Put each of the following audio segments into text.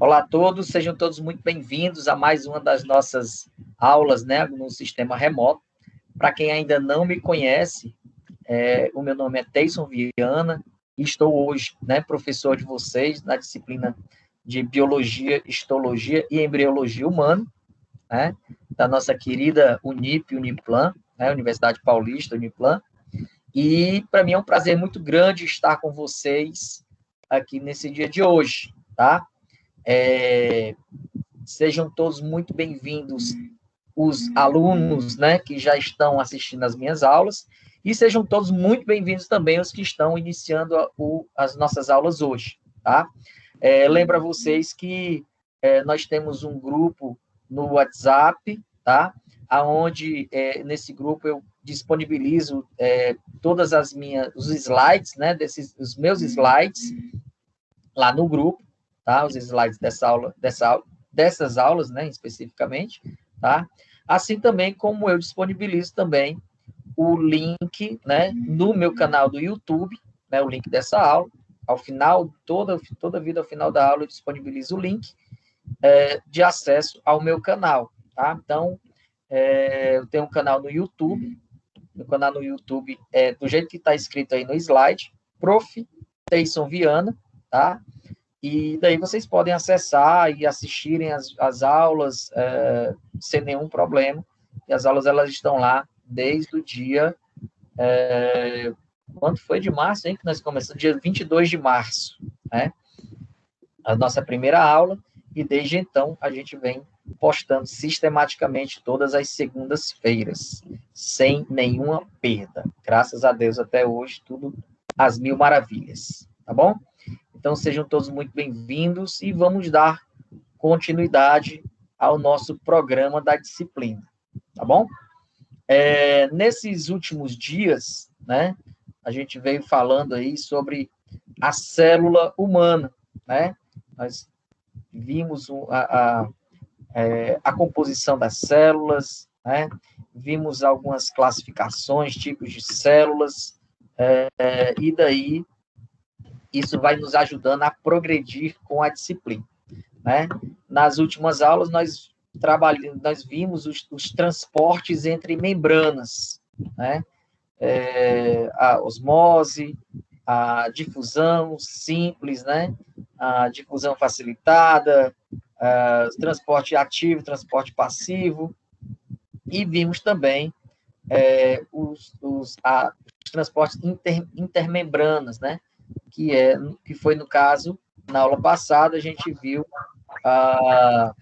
Olá a todos, sejam todos muito bem-vindos a mais uma das nossas aulas, né, no sistema remoto. Para quem ainda não me conhece, o meu nome é Teison Viana e estou hoje, né, professor de vocês na disciplina de Biologia, Histologia e Embriologia Humana, né, da nossa querida Uniplan, né, Universidade Paulista, Uniplan. E para mim é um prazer muito grande estar com vocês aqui nesse dia de hoje, tá? Sejam todos muito bem-vindos, os alunos, né, que já estão assistindo às minhas aulas, e sejam todos muito bem-vindos também os que estão iniciando as nossas aulas hoje, tá? Lembro a vocês que nós temos um grupo no WhatsApp, tá? Aonde nesse grupo eu disponibilizo todas os slides, né, os meus slides lá no grupo, tá? Os slides dessas aulas, né, especificamente, tá? Assim também como eu disponibilizo também o link, né, no meu canal do YouTube, né, o link dessa aula. Ao final, toda vida, ao final da aula, eu disponibilizo o link de acesso ao meu canal, tá? Então, eu tenho um canal no YouTube, no canal no YouTube do jeito que está escrito aí no slide, Prof. Teison Viana, tá? E daí vocês podem acessar e assistirem as aulas sem nenhum problema. E as aulas, elas estão lá desde o dia... quanto foi de março, hein? Que nós começamos? Dia 22 de março, né? A nossa primeira aula. E desde então, a gente vem postando sistematicamente todas as segundas-feiras, sem nenhuma perda. Graças a Deus, até hoje, tudo às mil maravilhas, tá bom? Então, sejam todos muito bem-vindos e vamos dar continuidade ao nosso programa da disciplina, tá bom? Nesses últimos dias, né, a gente veio falando aí sobre a célula humana, né? Nós vimos a composição das células, né? Vimos algumas classificações, tipos de células, e daí isso vai nos ajudando a progredir com a disciplina, né? Nas últimas aulas, nós vimos os transportes entre membranas, né? A osmose, a difusão simples, né? A difusão facilitada, transporte ativo, transporte passivo, e vimos também os transportes intermembranas, né? Que foi, no caso, na aula passada, a gente viu a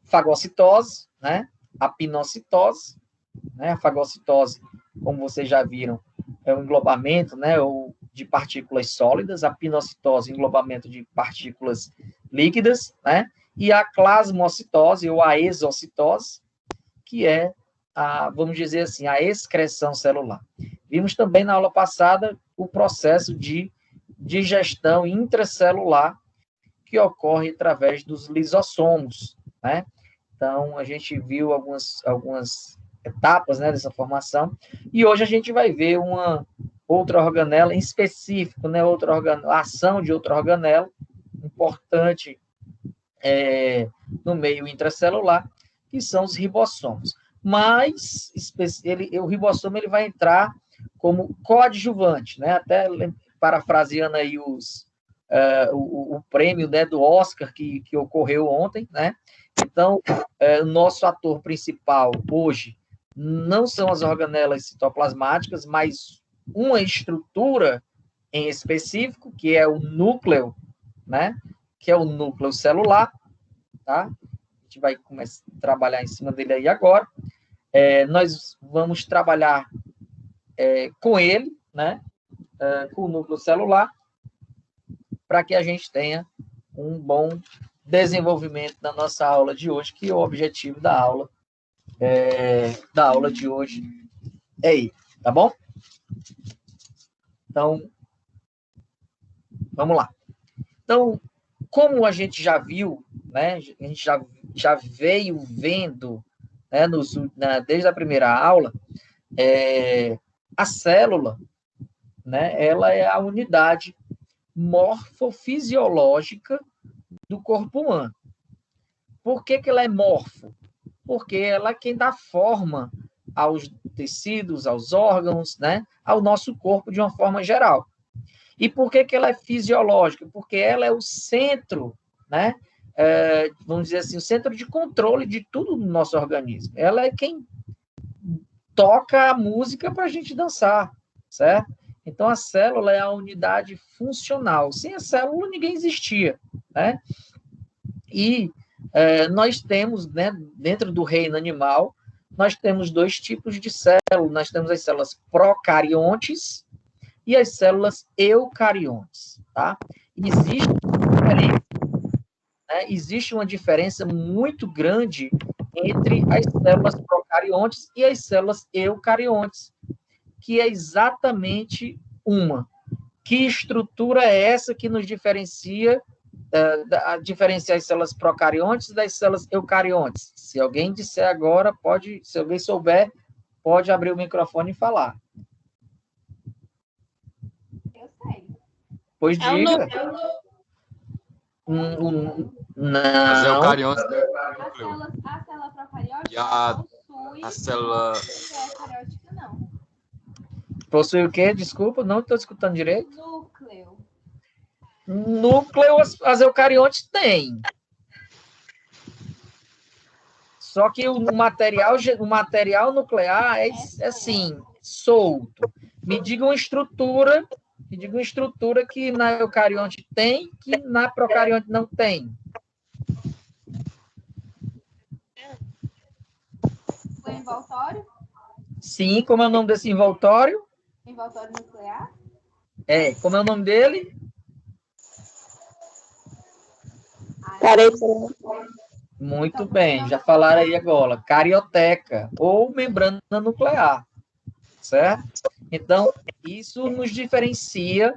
fagocitose, né? A pinocitose, né? A fagocitose, como vocês já viram, é o englobamento, né, de partículas sólidas, a pinocitose, englobamento de partículas líquidas, né? E a plasmocitose, ou a exocitose, que é, vamos dizer assim, a excreção celular. Vimos também na aula passada o processo de digestão intracelular que ocorre através dos lisossomos, né? Então, a gente viu algumas etapas, né, dessa formação, e hoje a gente vai ver uma outra organela em específico, né, ação de outra organela importante no meio intracelular, que são os ribossomos. Mas o ribossomo ele vai entrar como coadjuvante, né? Até parafraseando aí o prêmio, né, do Oscar que ocorreu ontem, né? Então, o nosso ator principal hoje não são as organelas citoplasmáticas, mas uma estrutura em específico, que é o núcleo, né? Que é o núcleo celular, tá? A gente vai começar a trabalhar em cima dele aí agora. Nós vamos trabalhar com ele, né? Com o núcleo celular, para que a gente tenha um bom desenvolvimento na nossa aula de hoje, que o objetivo da aula de hoje é ele, tá bom? Então, vamos lá. Então, como a gente já viu, né, a gente já veio vendo, né, desde a primeira aula, a célula, né, ela é a unidade morfofisiológica do corpo humano. Por que ela é morfo? Porque ela é quem dá forma aos tecidos, aos órgãos, né, ao nosso corpo de uma forma geral. E por que ela é fisiológica? Porque ela é o centro, né, vamos dizer assim, o centro de controle de tudo no nosso organismo. Ela é quem toca a música para a gente dançar, certo? Então, a célula é a unidade funcional. Sem a célula, ninguém existia, né? E nós temos, né, dentro do reino animal, nós temos dois tipos de células. Nós temos as células procariontes e as células eucariontes, tá? Existe uma diferença muito grande entre as células procariontes e as células eucariontes, que é exatamente uma. Que estrutura é essa que nos diferencia diferenciar as células procariontes das células eucariontes? Se alguém disser agora, se alguém souber, pode abrir o microfone e falar. Eu sei. Pois diga. Não. As eucariontes. A célula procariótica possui a célula eucariótica não. Possui o quê? Desculpa, não estou escutando direito. Núcleo. Núcleo as eucariontes têm. Só que o material nuclear é assim, solto. Me diga uma estrutura que na eucarionte tem, que na procarionte não tem. O envoltório? Sim, como é o nome desse envoltório? Envoltório nuclear? Como é o nome dele? Muito bem, já falaram aí agora. Carioteca, ou membrana nuclear, certo? Então, isso nos diferencia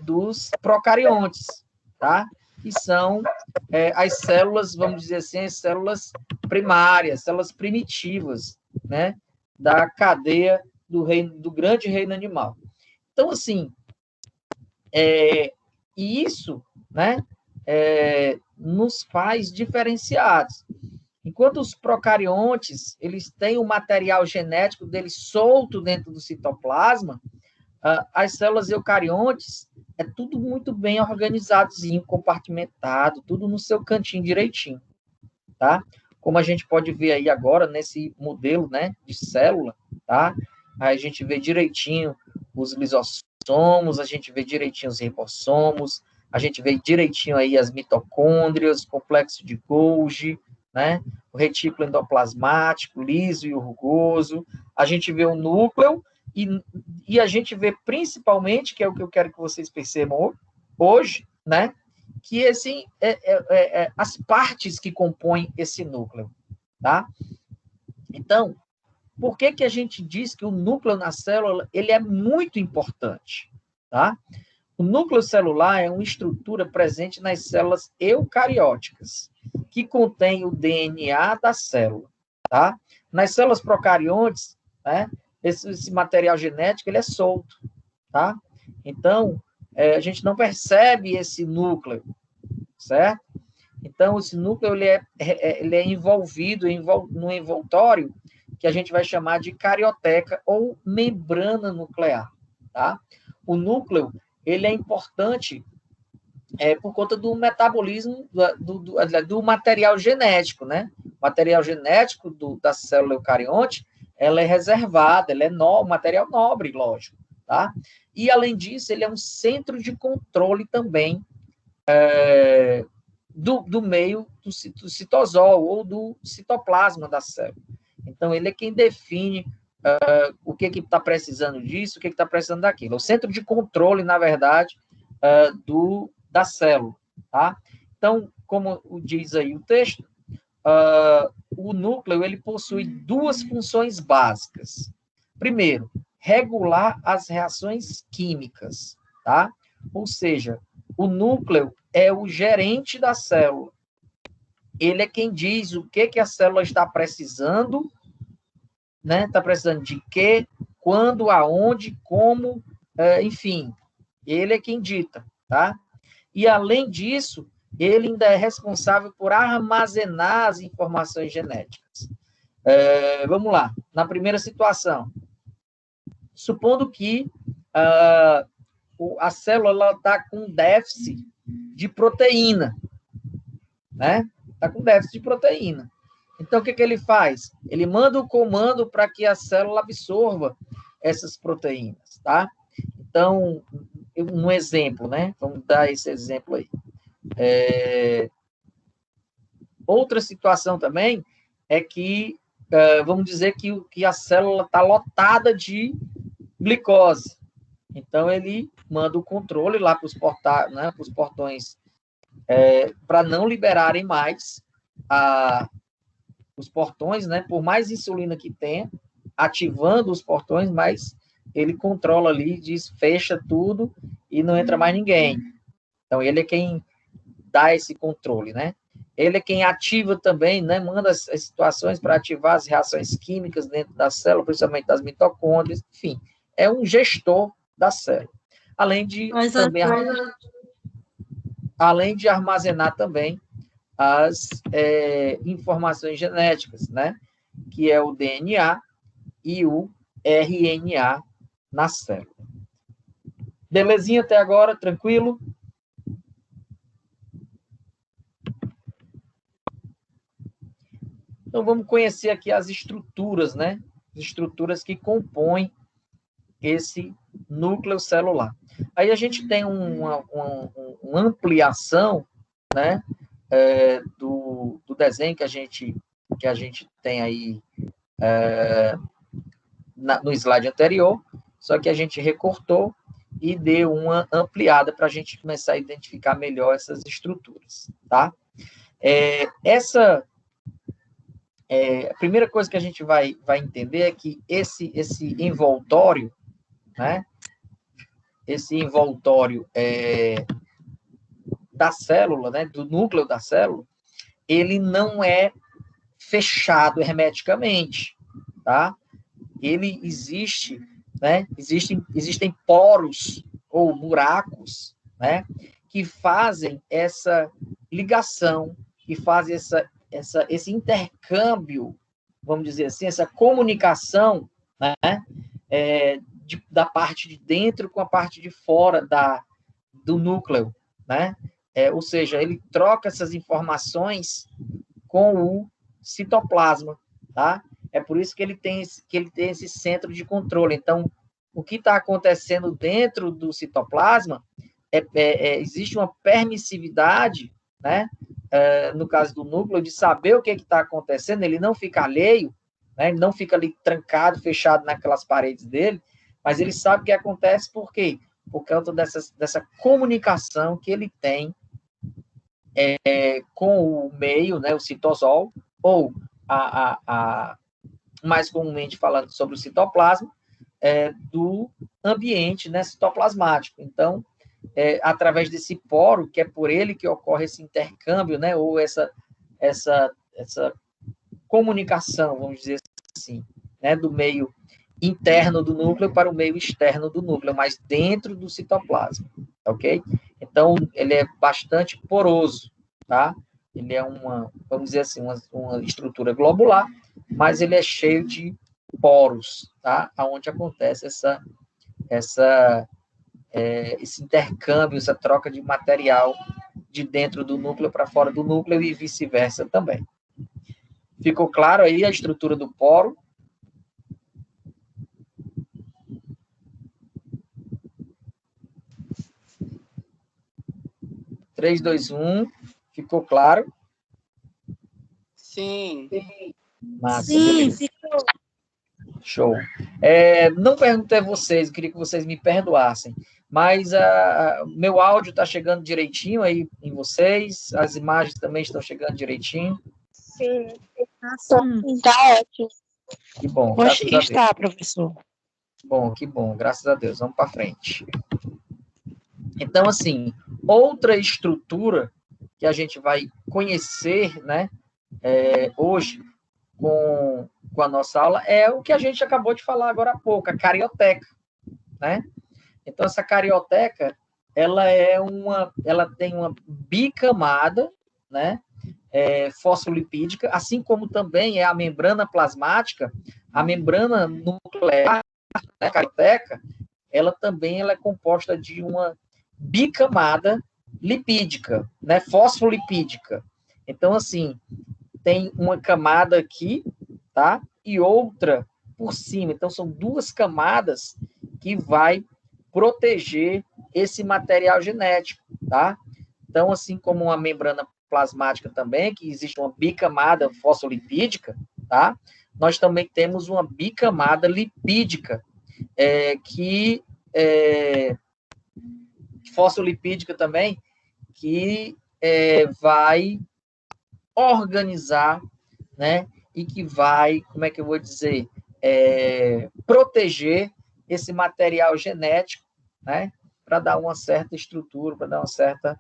dos procariontes, tá? Que são as células, vamos dizer assim, as células primárias, células primitivas, né? Da cadeia do grande reino animal. Então, assim, isso, né? Nos faz diferenciados. Enquanto os procariontes, eles têm o material genético deles solto dentro do citoplasma, as células eucariontes é tudo muito bem organizadozinho, compartimentado, tudo no seu cantinho direitinho, tá? Como a gente pode ver aí agora nesse modelo, né, de célula, tá? Aí a gente vê direitinho os lisossomos, a gente vê direitinho os ribossomos, a gente vê direitinho aí as mitocôndrias, o complexo de Golgi, né? O retículo endoplasmático, liso e rugoso. A gente vê o núcleo e a gente vê principalmente, que é o que eu quero que vocês percebam hoje, né? Que assim, as partes que compõem esse núcleo, tá? Então, por que a gente diz que o núcleo na célula ele é muito importante, tá? O núcleo celular é uma estrutura presente nas células eucarióticas, que contém o DNA da célula, tá? Nas células procariontes, né, esse material genético ele é solto, tá? Então, a gente não percebe esse núcleo, certo? Então, esse núcleo ele é envolvido no envoltório que a gente vai chamar de carioteca ou membrana nuclear, tá? O núcleo ele é importante por conta do metabolismo do material genético, né? O material genético da célula eucarionte, ela é reservada, ela é material nobre, lógico, tá? E, além disso, ele é um centro de controle também do meio do citosol ou do citoplasma da célula. Então, ele é quem define o que está precisando disso, o que está precisando daquilo. É o centro de controle, na verdade, da célula, tá? Então, como diz aí o texto, o núcleo ele possui duas funções básicas. Primeiro, regular as reações químicas, tá? Ou seja, o núcleo é o gerente da célula. Ele é quem diz o que a célula está precisando, né? Está precisando de quê, quando, aonde, como, enfim, ele é quem dita, tá? E, além disso, ele ainda é responsável por armazenar as informações genéticas. Vamos lá. Na primeira situação, supondo que a célula está com déficit de proteína, né? Está com déficit de proteína. Então, o que ele faz? Ele manda o comando para que a célula absorva essas proteínas, tá? Então, um exemplo, né? Vamos dar esse exemplo aí. Outra situação também é que, vamos dizer que a célula está lotada de glicose. Então, ele manda o controle lá para os portões, para não liberarem mais os portões, né? Por mais insulina que tenha, ativando os portões, mas ele controla ali, diz, fecha tudo e não entra mais ninguém. Então, ele é quem dá esse controle, né? Ele é quem ativa também, né? Manda as situações para ativar as reações químicas dentro da célula, principalmente das mitocôndrias, enfim, é um gestor da célula. Além de armazenar também as informações genéticas, né? Que é o DNA e o RNA na célula. Belezinha até agora? Tranquilo? Então, vamos conhecer aqui as estruturas, né? As estruturas que compõem esse núcleo celular. Aí a gente tem uma ampliação, né? Do desenho que a gente tem aí no slide anterior, só que a gente recortou e deu uma ampliada para a gente começar a identificar melhor essas estruturas, tá? A primeira coisa que a gente vai entender é que esse envoltório, né? Esse envoltório da célula, né? Do núcleo da célula, ele não é fechado hermeticamente, tá? Ele existe, né? Existem poros ou buracos, né? Que fazem essa ligação, que fazem esse intercâmbio, vamos dizer assim, essa comunicação, né? Da parte de dentro com a parte de fora do núcleo, né? Ou seja, ele troca essas informações com o citoplasma, tá? É por isso que ele tem esse centro de controle. Então, o que está acontecendo dentro do citoplasma existe uma permissividade, né? No caso do núcleo, de saber o que está acontecendo, ele não fica alheio, né? Ele não fica ali trancado, fechado naquelas paredes dele, mas ele sabe o que acontece, por quê? Por causa dessa comunicação que ele tem com o meio, né, o citosol, ou mais comumente falando sobre o citoplasma, do ambiente, né, citoplasmático. Então, através desse poro, que é por ele que ocorre esse intercâmbio, né, ou essa comunicação, vamos dizer assim, né, do meio interno do núcleo para o meio externo do núcleo, mas dentro do citoplasma, ok? Então, ele é bastante poroso, tá? Ele é vamos dizer assim, uma estrutura globular, mas ele é cheio de poros, tá? Onde acontece esse intercâmbio, essa troca de material de dentro do núcleo para fora do núcleo e vice-versa também. Ficou claro aí a estrutura do poro? 3, 2, 1. Ficou claro? Sim. Massa, sim, ficou. Show. Não perguntei a vocês, queria que vocês me perdoassem, mas meu áudio está chegando direitinho aí em vocês, as imagens também estão chegando direitinho? Sim. Está ótimo. Que bom, graças a Deus. Está, professor. Bom, que bom, graças a Deus. Vamos para frente. Então, assim, outra estrutura que a gente vai conhecer, né, hoje com a nossa aula é o que a gente acabou de falar agora há pouco, a carioteca, né? Então, essa carioteca, ela tem uma bicamada, né, fosfolipídica, assim como também é a membrana plasmática, a membrana nuclear da carioteca, ela é composta de uma bicamada lipídica, né, fosfolipídica. Então, assim, tem uma camada aqui, tá? E outra por cima. Então, são duas camadas que vai proteger esse material genético, tá? Então, assim como uma membrana plasmática também, que existe uma bicamada fosfolipídica, tá? Nós também temos uma bicamada lipídica, fosfolipídica também, que vai organizar, né? E que vai, como é que eu vou dizer, proteger esse material genético, né? Para dar uma certa estrutura, para dar uma certa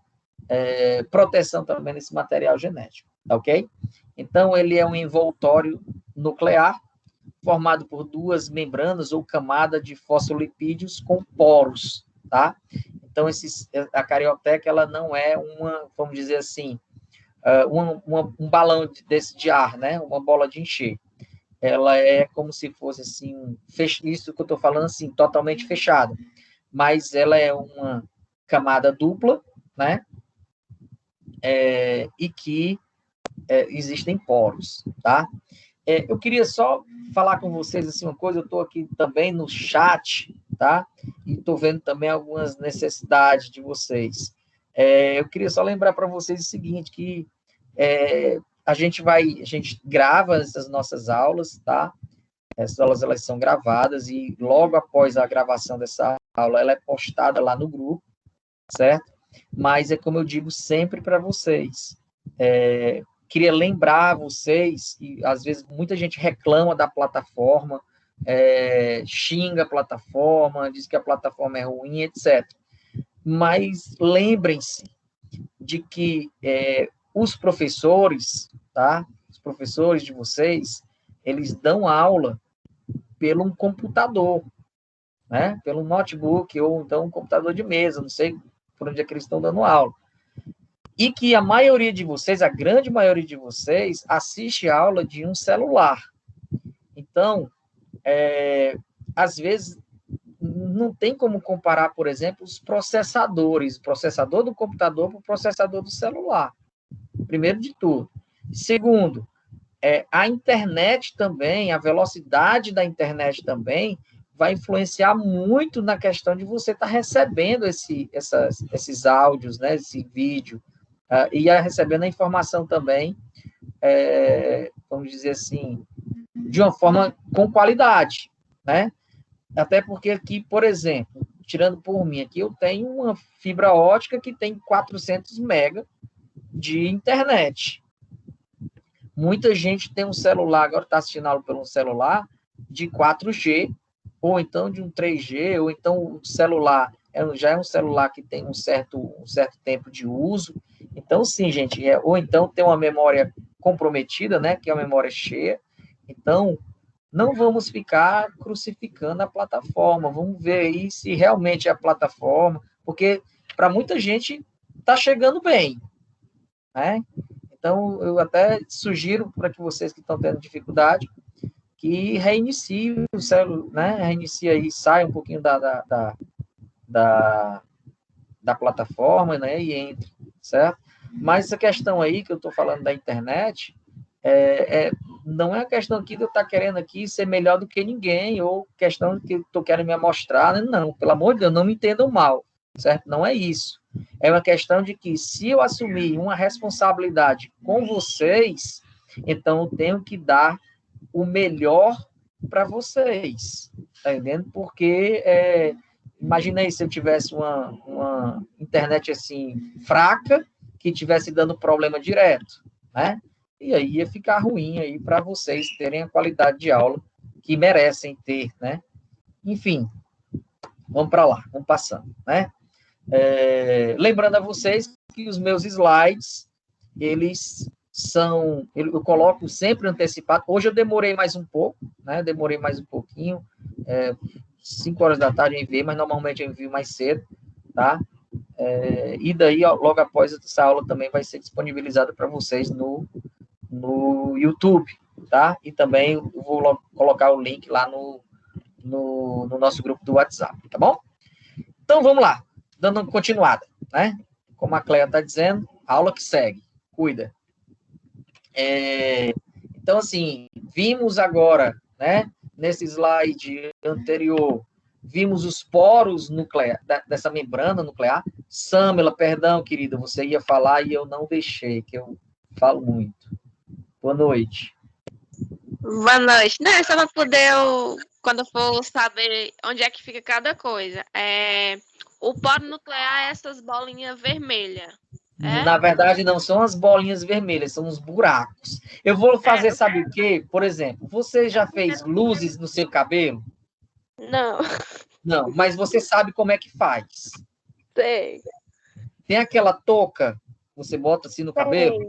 proteção também nesse material genético, tá ok? Então, ele é um envoltório nuclear formado por duas membranas ou camada de fosfolipídios com poros, tá? Então, a carioteca, ela não é uma, vamos dizer assim, um balão desse de ar, né? Uma bola de encher. Ela é como se fosse assim, isso que eu estou falando assim, totalmente fechada. Mas ela é uma camada dupla, né? E que existem poros, tá? Eu queria só falar com vocês assim uma coisa. Eu estou aqui também no chat, tá? E estou vendo também algumas necessidades de vocês. Eu queria só lembrar para vocês o seguinte, que a gente grava essas nossas aulas, tá? Essas aulas, elas são gravadas e logo após a gravação dessa aula, ela é postada lá no grupo, certo? Mas é como eu digo sempre para vocês, queria lembrar vocês, e às vezes muita gente reclama da plataforma, xinga a plataforma, diz que a plataforma é ruim, etc. Mas lembrem-se de que os professores, tá? Os professores de vocês, eles dão aula pelo um computador, né? Pelo notebook ou então um computador de mesa, não sei por onde é que eles estão dando aula. E que a maioria de vocês, a grande maioria de vocês, assiste aula de um celular. Então, às vezes, não tem como comparar, por exemplo, os processadores, o processador do computador para o processador do celular. Primeiro de tudo. Segundo, a internet também, a velocidade da internet também vai influenciar muito na questão de você estar recebendo esses áudios, né, esse vídeo, e recebendo a informação também, vamos dizer assim, de uma forma com qualidade, né? Até porque aqui, por exemplo, tirando por mim, aqui eu tenho uma fibra ótica que tem 400 mega de internet. Muita gente tem um celular, agora está assistindo aula pelo celular, de 4G, ou então de um 3G, ou então o celular já é um celular que tem um certo tempo de uso. Então, sim, gente, ou então tem uma memória comprometida, né, que é a memória cheia. Então, não vamos ficar crucificando a plataforma, vamos ver aí se realmente é a plataforma, porque para muita gente está chegando bem, né? Então, eu até sugiro para que vocês que estão tendo dificuldade, que reiniciem o celular, né? Reinicie aí, saia um pouquinho da plataforma, né? E entre, certo? Mas essa questão aí que eu estou falando da internet, não é a questão aqui de eu estar querendo aqui ser melhor do que ninguém, ou questão que eu estou querendo me amostrar, não, pelo amor de Deus, não me entendam mal, certo? Não é isso. É uma questão de que, se eu assumir uma responsabilidade com vocês, então eu tenho que dar o melhor para vocês, tá entendendo? Porque, imagina aí se eu tivesse uma internet assim, fraca, que tivesse dando problema direto, né? E aí ia ficar ruim aí para vocês terem a qualidade de aula que merecem ter, né? Enfim, vamos para lá, vamos passando, né? Lembrando a vocês que os meus slides, eu coloco sempre antecipado. Hoje eu demorei mais um pouco, né? Demorei mais um pouquinho, 5 horas da tarde eu enviei, mas normalmente eu envio mais cedo, tá? E daí, logo após essa aula também vai ser disponibilizada para vocês no YouTube, tá? E também eu vou colocar o link lá no nosso grupo do WhatsApp, tá bom? Então, vamos lá, dando continuada, né? Como a Cleia está dizendo, aula que segue, cuida. Então, assim, vimos agora, né, nesse slide anterior, vimos os poros nucleares, dessa membrana nuclear. Samela, perdão, querida, você ia falar e eu não deixei, que eu falo muito. Boa noite. Boa noite. Não, é só para poder, quando eu for saber onde é que fica cada coisa. O poro nuclear é essas bolinhas vermelhas. Na verdade, não são as bolinhas vermelhas, são os buracos. Eu vou fazer, sabe o quê? Por exemplo, você já fez luzes no seu cabelo? Não. Não, mas você sabe como é que faz. Sei. Tem aquela touca, você bota assim no cabelo,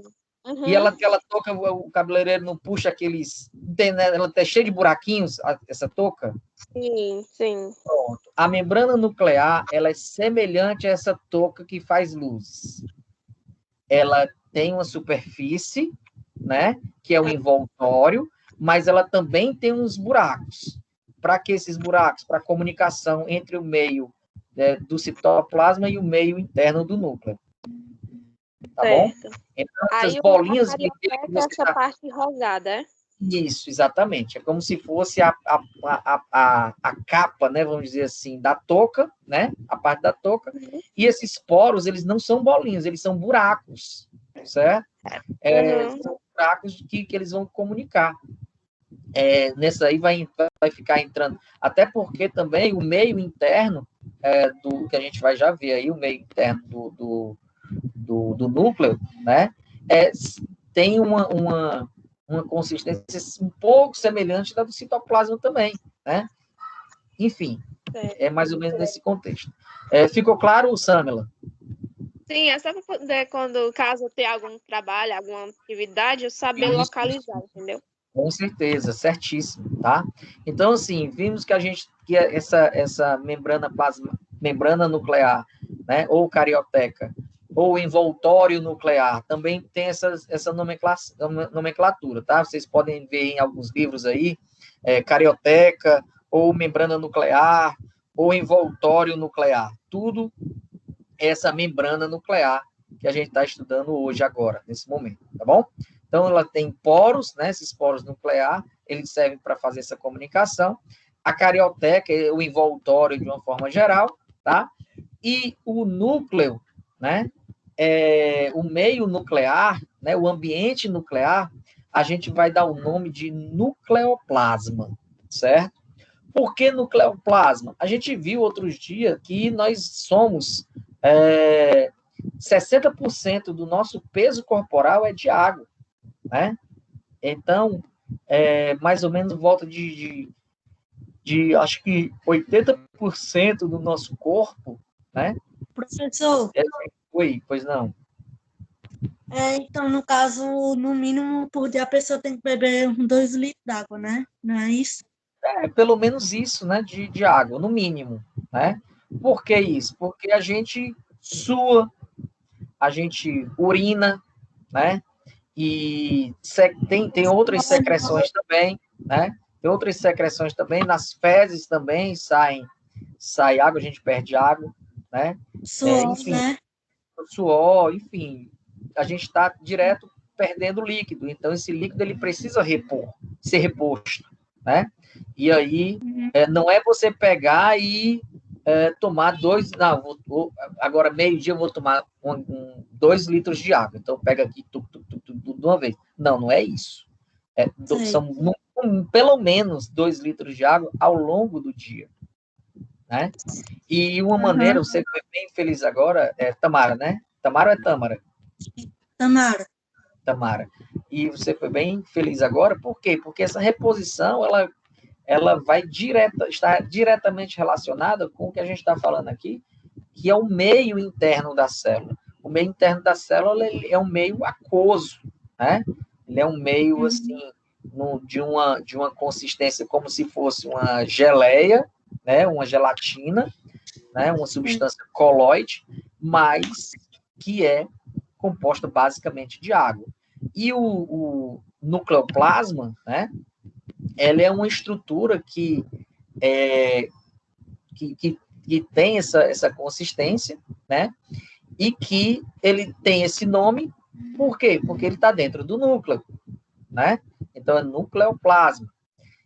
Uhum. e aquela touca, o cabeleireiro não puxa aqueles... Ela tá cheia de buraquinhos, essa touca? Sim, sim. Pronto. A membrana nuclear, ela é semelhante a essa touca que faz luzes. Ela tem uma superfície, né, que é o envoltório, mas ela também tem uns buracos. Para que esses buracos? Para a comunicação entre o meio do citoplasma e o meio interno do núcleo. Tá certo. Bom? Então, essas bolinhas... essa parte rosada, é? Isso, exatamente. É como se fosse a capa, né, vamos dizer assim, da touca, né, a parte da touca, e esses poros, eles não são bolinhas, eles são buracos, certo? São buracos que eles vão comunicar. Nessa aí vai ficar entrando, até porque também o meio interno, do que a gente vai já ver aí, o meio interno do núcleo, né, tem uma consistência um pouco semelhante da do citoplasma também, né? Enfim, é mais ou menos nesse contexto. Ficou claro, Samela? Sim, é só para poder, quando caso ter algum trabalho, alguma atividade, eu saber localizar, entendeu? Com certeza, certíssimo, tá? Então, assim, vimos que essa membrana nuclear, né, ou carioteca, ou envoltório nuclear, também tem essa nomenclatura, tá? Vocês podem ver em alguns livros aí, carioteca, ou membrana nuclear, ou envoltório nuclear. Tudo essa membrana nuclear que a gente está estudando hoje, agora, nesse momento, tá bom? Então, ela tem poros, né? Esses poros nucleares, eles servem para fazer essa comunicação. A carioteca é o envoltório de uma forma geral, tá? E o núcleo, né? O meio nuclear, né? O ambiente nuclear, a gente vai dar o nome de nucleoplasma, certo? Por que nucleoplasma? A gente viu outros dias que nós somos 60% do nosso peso corporal é de água, né? Então, mais ou menos volta de acho que 80% do nosso corpo, né? Professor. Oi, pois não. Então, no caso, no mínimo, por dia a pessoa tem que beber 2 litros d'água, né? Não é isso? Pelo menos isso, né? De água, no mínimo, né? Por que isso? Porque a gente sua, a gente urina, né? E tem outras secreções também, né? Tem outras secreções também, nas fezes também sai água, a gente perde água, né? Suor, enfim, né? Suor, enfim, a gente está direto perdendo líquido, então esse líquido ele precisa ser reposto, né? E aí, não é você pegar e tomar agora meio-dia eu vou tomar 2 litros de água, então pega aqui tudo de uma vez. Não é isso. São pelo menos 2 litros de água ao longo do dia, né? E uma maneira, você foi bem feliz agora, Tamara, né? Tamara ou é Tâmara? Tamara. E você foi bem feliz agora, por quê? Porque essa reposição, ela vai estar diretamente relacionada com o que a gente está falando aqui, que é o meio interno da célula. O meio interno da célula é um meio aquoso, né? Ele é um meio, assim, de uma consistência como se fosse uma geleia, né, uma gelatina, né, uma substância colóide, mas que é composta basicamente de água. E o nucleoplasma, né, ela é uma estrutura que tem essa consistência, né, e que ele tem esse nome, por quê? Porque ele está dentro do núcleo, né? Então, é nucleoplasma.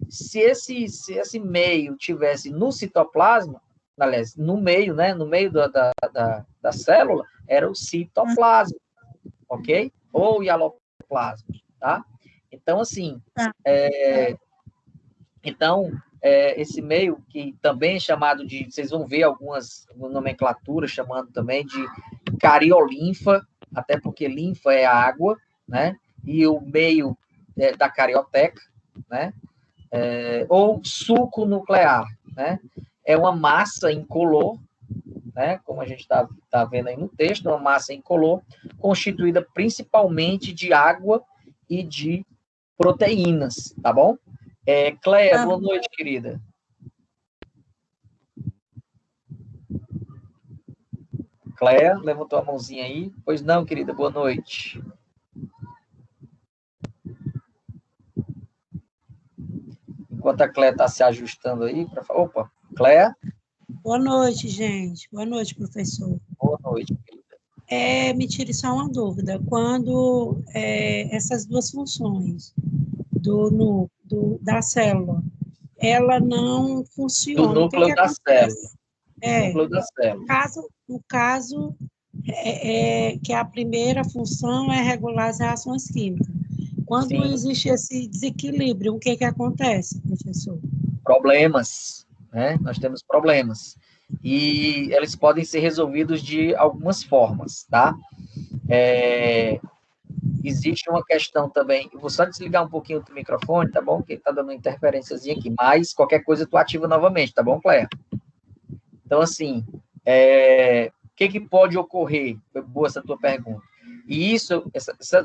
Se esse meio tivesse no citoplasma, aliás, no meio, né, no meio da célula, era o citoplasma, ok? Ou hialoplasma, tá? Então, assim, esse meio que também é chamado de, vocês vão ver algumas nomenclaturas chamando também de cariolinfa, até porque linfa é água, né? E o meio da carioteca, né? Ou suco nuclear, né? É uma massa incolor, né? Como a gente tá vendo aí no texto, uma massa incolor constituída principalmente de água e de proteínas, tá bom? Cleia, boa noite, querida. Cleia, levantou a mãozinha aí. Pois não, querida, boa noite. Enquanto a Cleia está se ajustando aí, opa, Cleia. Boa noite, gente. Boa noite, professor. Boa noite, querida. Me tire só uma dúvida. Quando essas duas funções da célula, ela não funciona. Do núcleo da célula. Núcleo da célula. No caso que a primeira função é regular as reações químicas. Quando existe esse desequilíbrio, o que acontece, professor? Problemas, né? Nós temos problemas. E eles podem ser resolvidos de algumas formas, tá? Existe uma questão também, eu vou só desligar um pouquinho o microfone, tá bom? Porque tá dando uma interferênciazinha aqui, mas qualquer coisa tu ativa novamente, tá bom, Cléia? Então, assim, o que pode ocorrer? Foi boa essa tua pergunta. E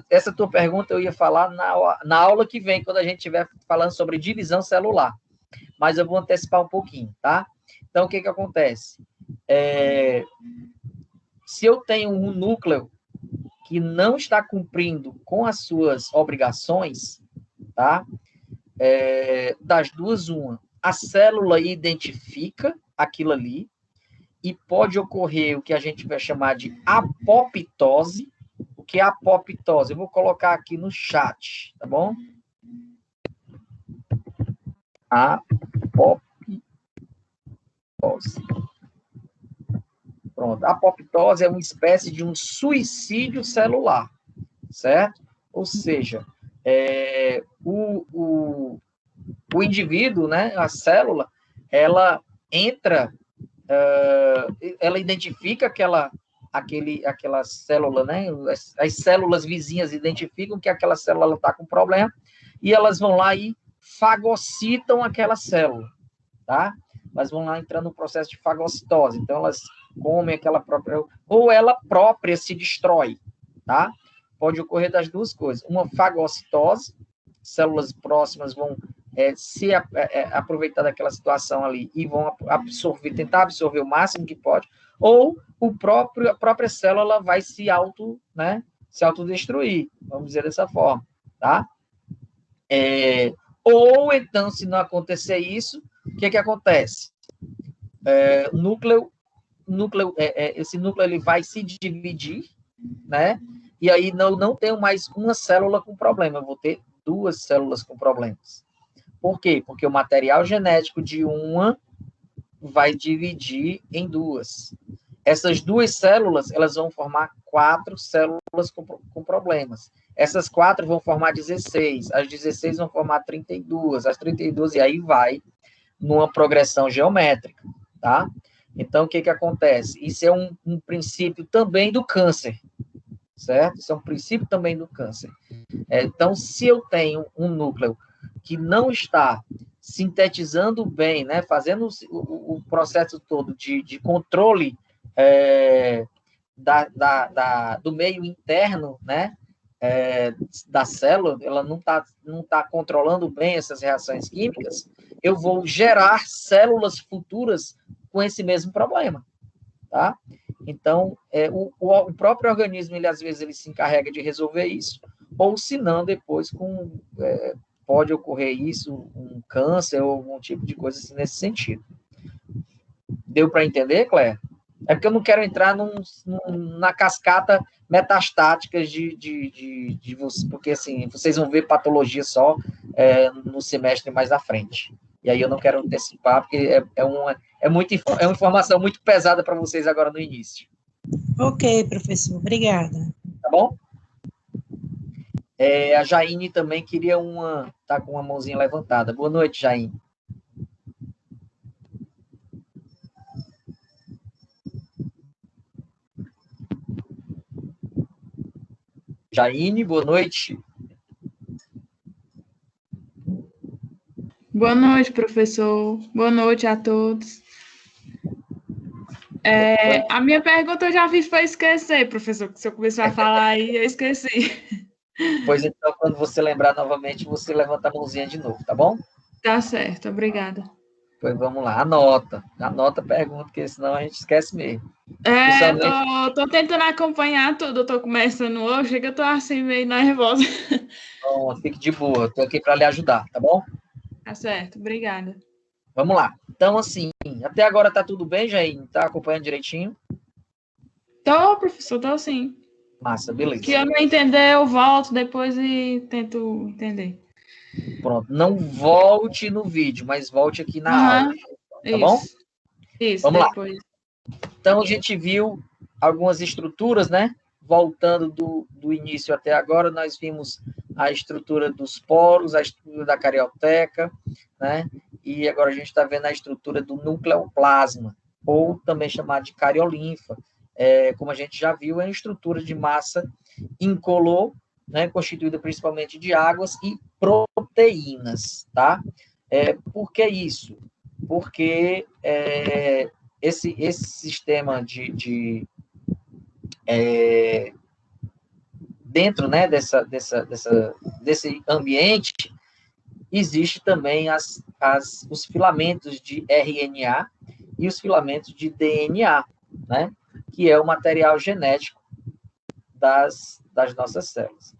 essa tua pergunta eu ia falar na aula que vem, quando a gente estiver falando sobre divisão celular. Mas eu vou antecipar um pouquinho, tá? Então, o que acontece? Se eu tenho um núcleo que não está cumprindo com as suas obrigações, tá? Das duas, uma. A célula identifica aquilo ali e pode ocorrer o que a gente vai chamar de apoptose. O que é apoptose? Eu vou colocar aqui no chat, tá bom? Apoptose. Pronto. A apoptose é uma espécie de um suicídio celular, certo? Ou seja, o indivíduo, né, a célula, ela entra, ela identifica aquela célula, né? As células vizinhas identificam que aquela célula está com problema e elas vão lá e fagocitam aquela célula, tá? Elas vão lá entrando no processo de fagocitose. Então, elas comem aquela própria... Ou ela própria se destrói, tá? Pode ocorrer das duas coisas. Uma fagocitose, células próximas vão aproveitar daquela situação ali e vão tentar absorver o máximo que pode, ou a própria célula vai se autodestruir, vamos dizer dessa forma, tá? Ou então, se não acontecer isso, o que acontece? Esse núcleo ele vai se dividir, né? E aí não tenho mais uma célula com problema, eu vou ter duas células com problemas. Por quê? Porque o material genético de uma vai dividir em duas. Essas duas células, elas vão formar 4 células com problemas. Essas 4 vão formar 16, as 16 vão formar 32, as 32, e aí vai numa progressão geométrica, tá? Então, o que acontece? Isso é um princípio também do câncer, certo? Isso é um princípio também do câncer. Então, se eu tenho um núcleo que não está sintetizando bem, né, fazendo o processo todo de controle do meio interno, né, da célula, ela não tá controlando bem essas reações químicas, eu vou gerar células futuras com esse mesmo problema, tá? Então, o próprio organismo, ele às vezes, ele se encarrega de resolver isso, ou se não, depois pode ocorrer isso, um câncer ou algum tipo de coisa assim nesse sentido. Deu para entender, Cléia? É porque eu não quero entrar na cascata metastática de você, porque assim, vocês vão ver patologia só no semestre mais à frente. E aí eu não quero antecipar, porque é uma informação muito pesada para vocês agora no início. Ok, professor, obrigada. Tá bom? A Jaine também queria tá com uma mãozinha levantada. Boa noite, Jaine. Jaine, boa noite. Boa noite, professor. Boa noite a todos. A minha pergunta eu já fiz para esquecer, professor, que se eu começar a falar aí, eu esqueci. Pois então, quando você lembrar novamente, você levanta a mãozinha de novo, tá bom? Tá certo, obrigada. Pois vamos lá, anota a pergunta, porque senão a gente esquece mesmo. Tô tentando acompanhar tudo, eu tô começando hoje, chega, eu tô assim meio nervosa. Bom, fique de boa, tô aqui para lhe ajudar, tá bom? Tá certo, obrigada. Vamos lá. Então, assim, até agora tá tudo bem, Jaine? Tá acompanhando direitinho? Tô, professor, tô sim. Massa, beleza. Se eu não entender, eu volto depois e tento entender. Pronto, não volte no vídeo, mas volte aqui na aula, tá bom? Isso, vamos depois. lá. Então, a gente viu algumas estruturas, né? Voltando do início até agora, nós vimos a estrutura dos poros, a estrutura da carioteca, né? E agora a gente está vendo a estrutura do nucleoplasma, ou também chamado de cariolinfa. Como a gente já viu, é uma estrutura de massa incolor, né? Constituída principalmente de águas e proteínas, tá? Por que isso? Porque esse sistema dentro, né, desse ambiente, existe também os filamentos de RNA e os filamentos de DNA, né, que é o material genético das nossas células.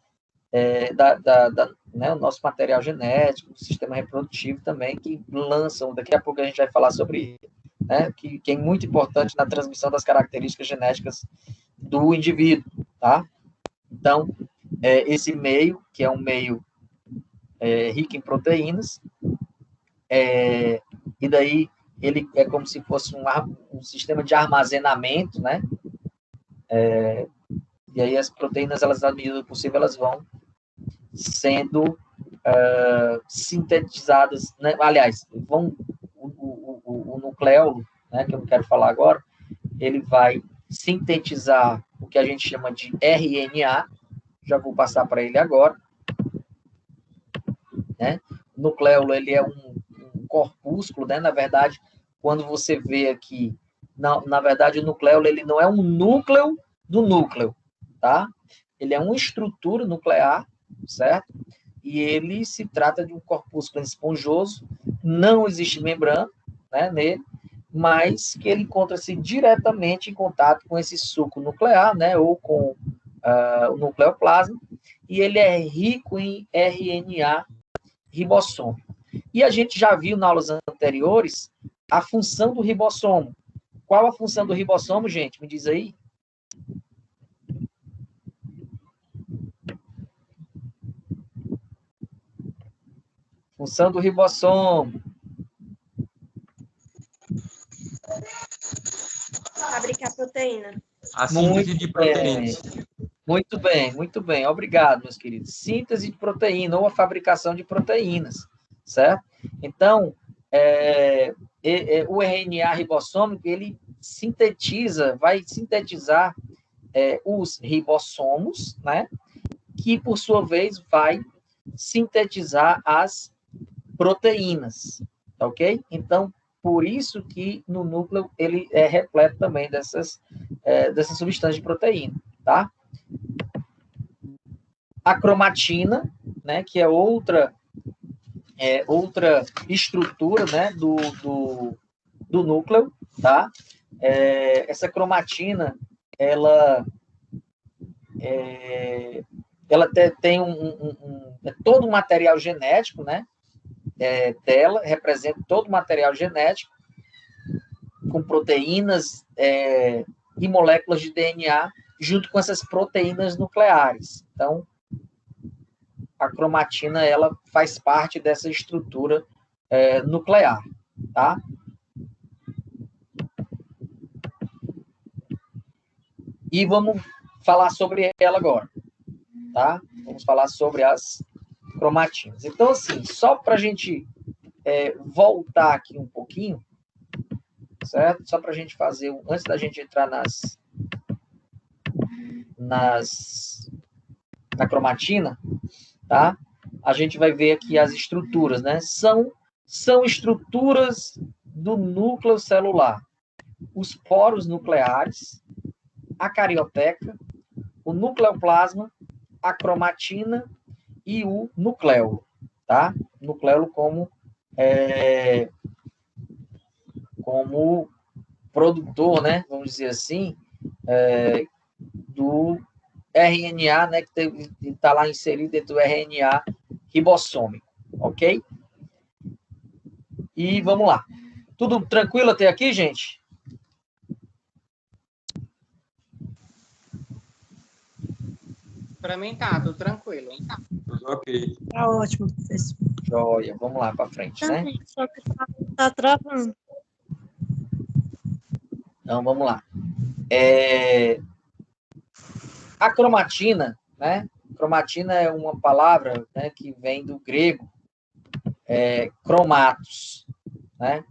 Né, o nosso material genético, o sistema reprodutivo também, que lançam, daqui a pouco a gente vai falar sobre isso, né, que é muito importante na transmissão das características genéticas do indivíduo, tá? Então, esse meio, que é um meio rico em proteínas, e daí ele é como se fosse um sistema de armazenamento, né? E aí as proteínas, elas, na medida do possível, elas vão sendo sintetizadas, né? Aliás, o nucleolo, né, que eu não quero falar agora, ele vai sintetizar o que a gente chama de RNA, já vou passar para ele agora, né? O nucleolo, ele é um corpúsculo, né? Na verdade, quando você vê aqui, na verdade, o nucleolo, ele não é um núcleo do núcleo, tá? Ele é uma estrutura nuclear, certo? E ele se trata de um corpúsculo esponjoso, não existe membrana, né, nele, mas que ele encontra-se diretamente em contato com esse suco nuclear, né, ou com o nucleoplasma, e ele é rico em RNA ribossomo. E a gente já viu nas aulas anteriores a função do ribossomo. Qual a função do ribossomo, gente? Me diz aí. Função do ribossomo. Fabricar proteína. A síntese de proteínas. Muito bem, muito bem. Obrigado, meus queridos. Síntese de proteína ou a fabricação de proteínas, certo? Então, o RNA ribossômico, ele vai sintetizar os ribossomos, né? Que, por sua vez, vai sintetizar as proteínas, tá ok? Então, por isso que no núcleo ele é repleto também dessas substâncias de proteína, tá? A cromatina, né, que é outra outra estrutura, né, do núcleo, tá? Essa cromatina, ela tem todo um material genético, né, dela, representa todo o material genético, com proteínas e moléculas de DNA, junto com essas proteínas nucleares. Então, a cromatina, ela faz parte dessa estrutura nuclear, tá? E vamos falar sobre ela agora, tá? Vamos falar sobre as cromatinas. Então, assim, só para a gente voltar aqui um pouquinho, certo? Só para a gente fazer, antes da gente entrar na cromatina, tá? A gente vai ver aqui as estruturas, né? São estruturas do núcleo celular. Os poros nucleares, a carioteca, o nucleoplasma, a cromatina e o nucleolo, tá? Nucleolo como produtor, né? Vamos dizer assim, do RNA, né? Que está lá inserido dentro do RNA ribossômico, ok? E vamos lá. Tudo tranquilo até aqui, gente? Para mim tá, tudo tranquilo. Ok. Tá ótimo, professor. Joia, vamos lá para frente, né? Só que tá travando. Então, vamos lá. A cromatina, né? Cromatina é uma palavra, né, que vem do grego, cromatos, né?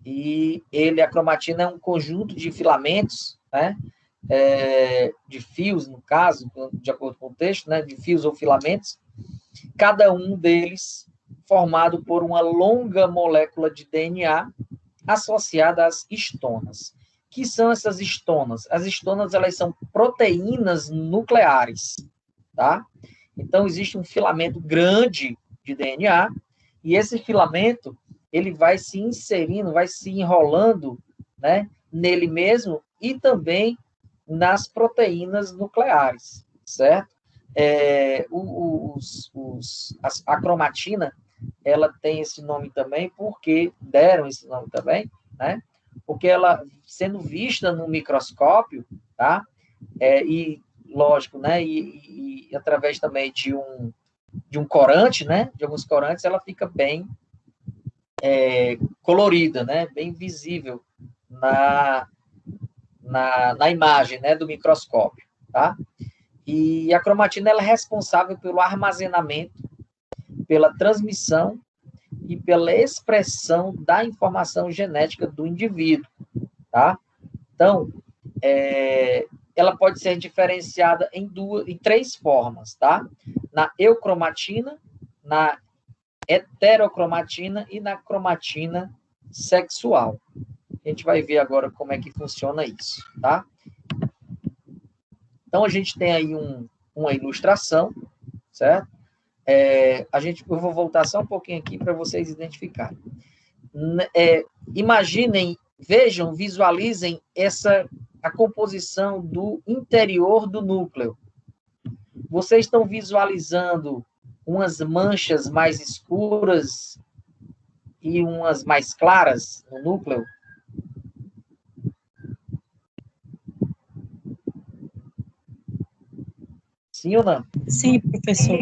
E a cromatina é um conjunto de filamentos, né? De fios, no caso, de acordo com o texto, né? De fios ou filamentos, cada um deles formado por uma longa molécula de DNA associada às histonas. Que são essas histonas? As histonas, elas são proteínas nucleares, tá? Então, existe um filamento grande de DNA, e esse filamento, ele vai se inserindo, vai se enrolando, né, nele mesmo, e também nas proteínas nucleares, certo? A cromatina, ela tem esse nome também, porque deram esse nome também, né? Porque ela, sendo vista no microscópio, tá? E, lógico, né? E através também de um corante, né? De alguns corantes, ela fica bem colorida, né? Bem visível na imagem, né? Do microscópio, tá? E a cromatina, ela é responsável pelo armazenamento, pela transmissão e pela expressão da informação genética do indivíduo, tá? Então, ela pode ser diferenciada em 3 formas, tá? Na eucromatina, na heterocromatina e na cromatina sexual. A gente vai ver agora como é que funciona isso, tá? Então, a gente tem aí uma ilustração, certo? Eu vou voltar só um pouquinho aqui para vocês identificarem. Imaginem, vejam, visualizem a composição do interior do núcleo. Vocês estão visualizando umas manchas mais escuras e umas mais claras no núcleo? Sim ou não? Sim, professor.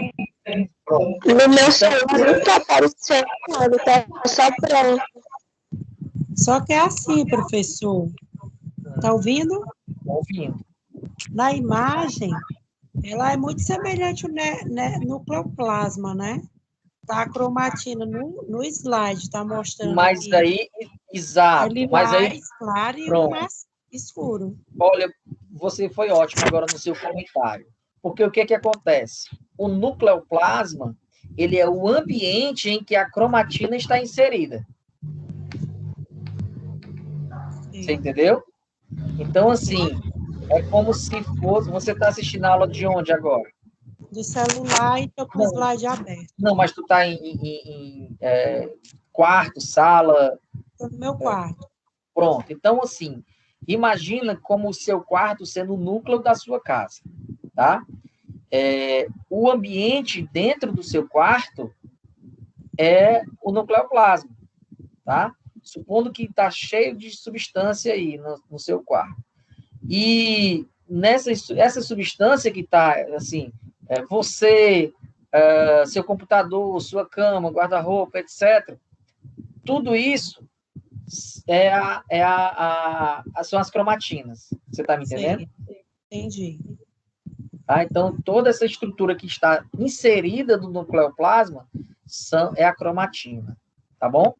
Pronto. No meu celular não tá aparecendo nada, tá só branco. Só que é assim, professor. Tá ouvindo? Ouvindo. Na imagem, ela é muito semelhante ao nucleoplasma, né? Tá a cromatina no slide, tá mostrando. Mas aqui. aí, exato. Ele Mas aí, mais claro e pronto. o mais escuro. Olha, você foi ótimo agora no seu comentário. Porque o que acontece? O nucleoplasma, ele é o ambiente em que a cromatina está inserida. Sim. Você entendeu? Então, assim, é como se fosse... Você está assistindo a aula de onde agora? do celular e tô com o slide aberto. Não, mas tu tá em quarto, sala? Tô no meu quarto. Pronto. Então, assim, imagina como o seu quarto sendo o núcleo da sua casa, tá? O ambiente dentro do seu quarto é o nucleoplasma, tá? Supondo que está cheio de substância aí no seu quarto. E essa substância que está, assim, você, seu computador, sua cama, guarda-roupa, etc., tudo isso são as cromatinas. Você está me entendendo? Sim, entendi. Tá? Então, toda essa estrutura que está inserida no nucleoplasma é a cromatina. Tá bom?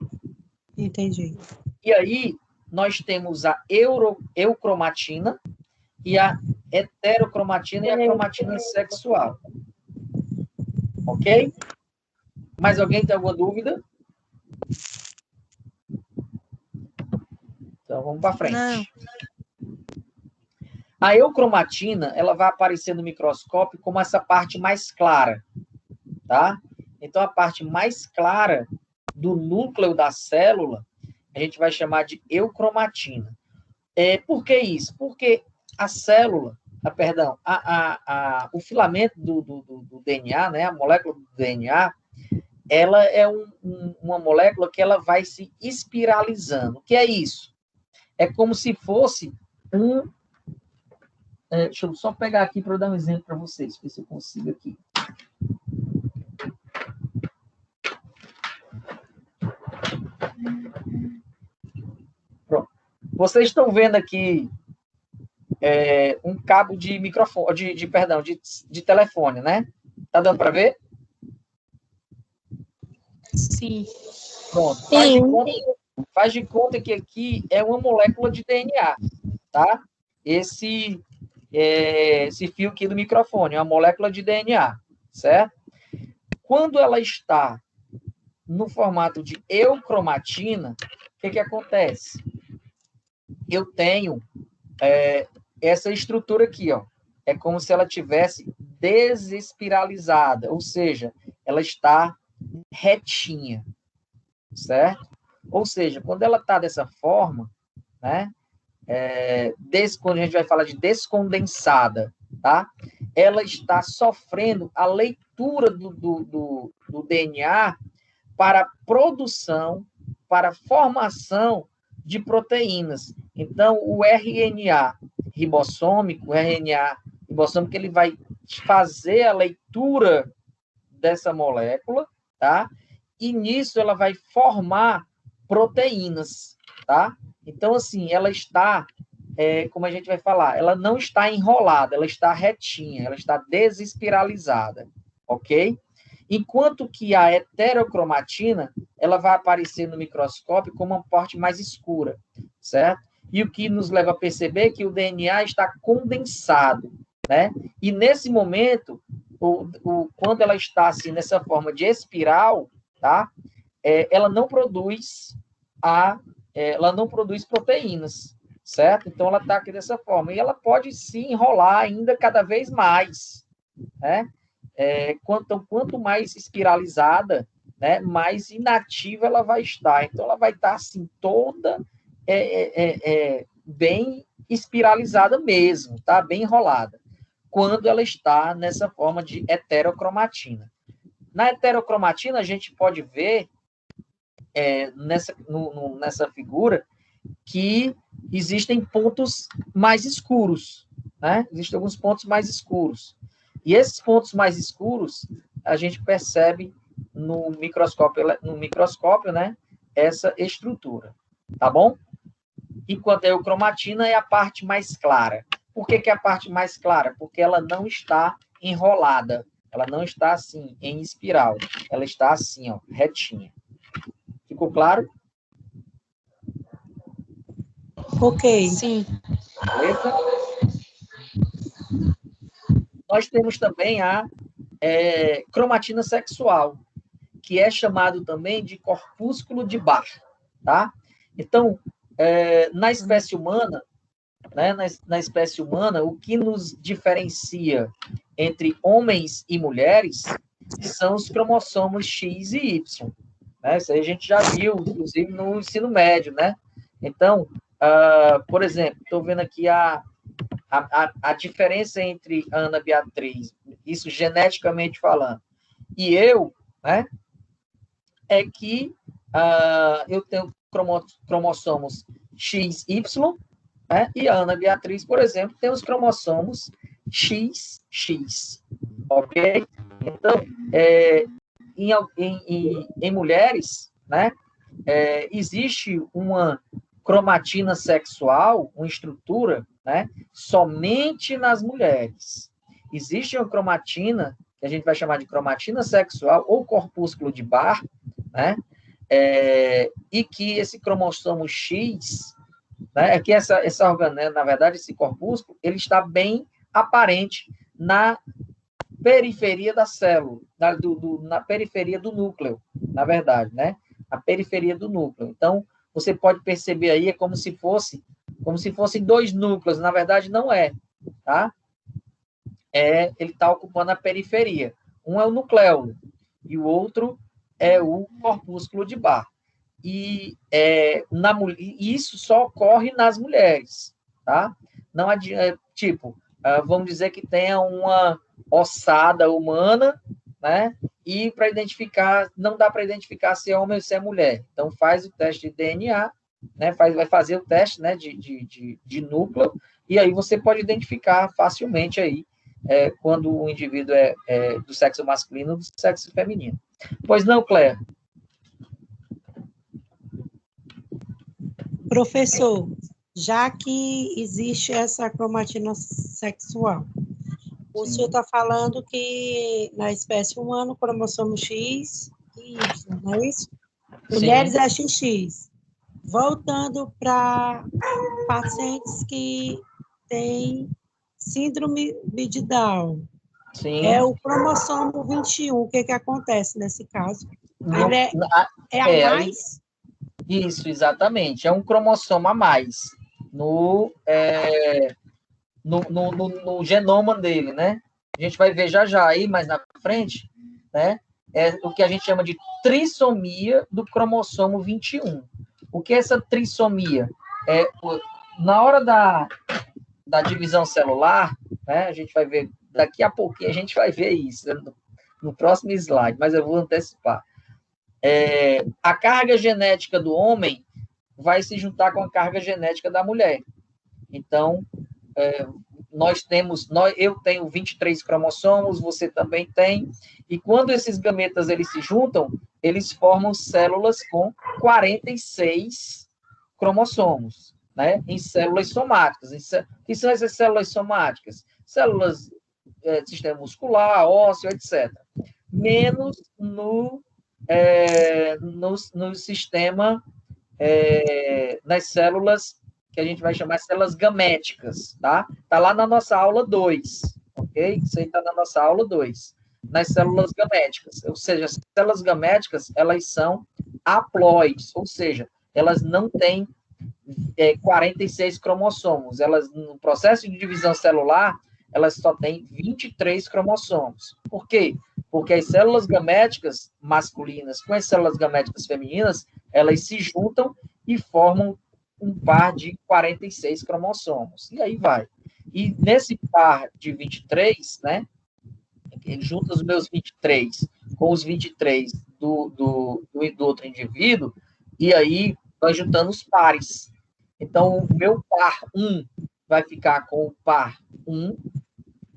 Entendi. E aí, nós temos a eucromatina e a heterocromatina e a cromatina sexual. Ok? Mais alguém tem alguma dúvida? Então, vamos para frente. Não. A eucromatina, ela vai aparecer no microscópio como essa parte mais clara, tá? Então, a parte mais clara do núcleo da célula, a gente vai chamar de eucromatina. Por que isso? Porque a célula, o filamento do DNA, né, a molécula do DNA, ela é uma molécula que ela vai se espiralizando. O que é isso? É como se fosse deixa eu só pegar aqui para eu dar um exemplo para vocês, ver se eu consigo aqui. Pronto. Vocês estão vendo aqui um cabo de microfone, de telefone, né? Tá dando para ver? Sim. Pronto. Faz de conta que aqui é uma molécula de DNA, tá? Esse fio aqui do microfone é uma molécula de DNA, certo? Quando ela está no formato de eucromatina, o que acontece? Eu tenho essa estrutura aqui, ó. É como se ela tivesse desespiralizada, ou seja, ela está retinha, certo? Ou seja, quando ela está dessa forma, né? Quando a gente vai falar de descondensada, tá? Ela está sofrendo a leitura do DNA para produção, para formação de proteínas. Então, o RNA ribossômico, ele vai fazer a leitura dessa molécula, tá? E nisso ela vai formar proteínas, tá? Então, assim, ela está, como a gente vai falar, ela não está enrolada, ela está retinha, ela está desespiralizada, ok? Enquanto que a heterocromatina, ela vai aparecer no microscópio como uma parte mais escura, certo? E o que nos leva a perceber que o DNA está condensado, né? E nesse momento, quando ela está assim, nessa forma de espiral, tá? Ela não produz proteínas, certo? Então, ela está aqui dessa forma. E ela pode se enrolar ainda cada vez mais, né? Quanto mais espiralizada, né, mais inativa ela vai estar. Então, ela vai estar, assim, toda bem espiralizada mesmo, tá? Bem enrolada. Quando ela está nessa forma de heterocromatina. Na heterocromatina, a gente pode ver nessa figura que existem pontos mais escuros, né? Existem alguns pontos mais escuros. E esses pontos mais escuros, a gente percebe no microscópio, né? Essa estrutura, tá bom? Enquanto a eucromatina é a parte mais clara. Por que é a parte mais clara? Porque ela não está enrolada, ela não está assim, em espiral, ela está assim, ó, retinha. Ficou claro? Ok. Sim. Beleza? Nós temos também a cromatina sexual, que é chamado também de corpúsculo de Barr, tá? Então, na espécie humana, né, na espécie humana, o que nos diferencia entre homens e mulheres são os cromossomos X e Y. Né? Isso aí a gente já viu, inclusive, no ensino médio, né? Então, por exemplo, estou vendo aqui a diferença entre a Ana Beatriz, isso geneticamente falando, e eu, né, é que eu tenho cromossomos XY, né, e a Ana Beatriz, por exemplo, tem os cromossomos XX, ok? Então, em mulheres, né, existe uma cromatina sexual, uma estrutura, né, somente nas mulheres. Existe uma cromatina, que a gente vai chamar de cromatina sexual, ou corpúsculo de Barr, né, e que esse cromossomo X, né, que essa organela, na verdade, esse corpúsculo, ele está bem aparente na periferia da célula, na periferia do núcleo, na verdade, né? A periferia do núcleo. Então, você pode perceber aí, é como se fossem dois núcleos, na verdade não é, tá? Ele está ocupando a periferia. Um é o nucleolo e o outro é o corpúsculo de Barr. E isso só ocorre nas mulheres, tá? Não adianta, vamos dizer que tenha uma ossada humana, né? E para identificar, não dá para identificar se é homem ou se é mulher. Então, faz o teste de DNA, né? Vai fazer o teste, né? de núcleo, e aí você pode identificar facilmente aí quando o indivíduo é do sexo masculino ou do sexo feminino. Pois não, Claire? Professor, já que existe essa cromatina sexual, o senhor está falando que na espécie humana o cromossomo X e Y, não é isso? Mulheres é XX. Voltando para pacientes que têm síndrome de Down, é o cromossomo 21, o que acontece nesse caso? Ele a mais? Isso, exatamente. É um cromossomo a mais no genoma dele, né? A gente vai ver já aí, mais na frente, né? É o que a gente chama de trissomia do cromossomo 21. O que é essa trissomia? Na hora da divisão celular, né? A gente vai ver, daqui a pouquinho a gente vai ver isso, no próximo slide, mas eu vou antecipar. A carga genética do homem vai se juntar com a carga genética da mulher. Então, eu tenho 23 cromossomos, você também tem, e quando esses gametas eles se juntam, eles formam células com 46 cromossomos, né, em células somáticas. O que são essas células somáticas? Células do sistema muscular, ósseo, etc. Menos no sistema, nas células que a gente vai chamar de células gaméticas, tá? Tá lá na nossa aula 2, ok? Isso aí tá na nossa aula 2. Nas células gaméticas, ou seja, as células gaméticas, elas são haploides, ou seja, elas não têm 46 cromossomos, elas, no processo de divisão celular, elas só têm 23 cromossomos. Por quê? Porque as células gaméticas masculinas com as células gaméticas femininas, elas se juntam e formam um par de 46 cromossomos. E aí vai. E nesse par de 23, né, ele junta os meus 23 com os 23 do outro indivíduo, e aí vai juntando os pares. Então, o meu par 1 vai ficar com o par 1,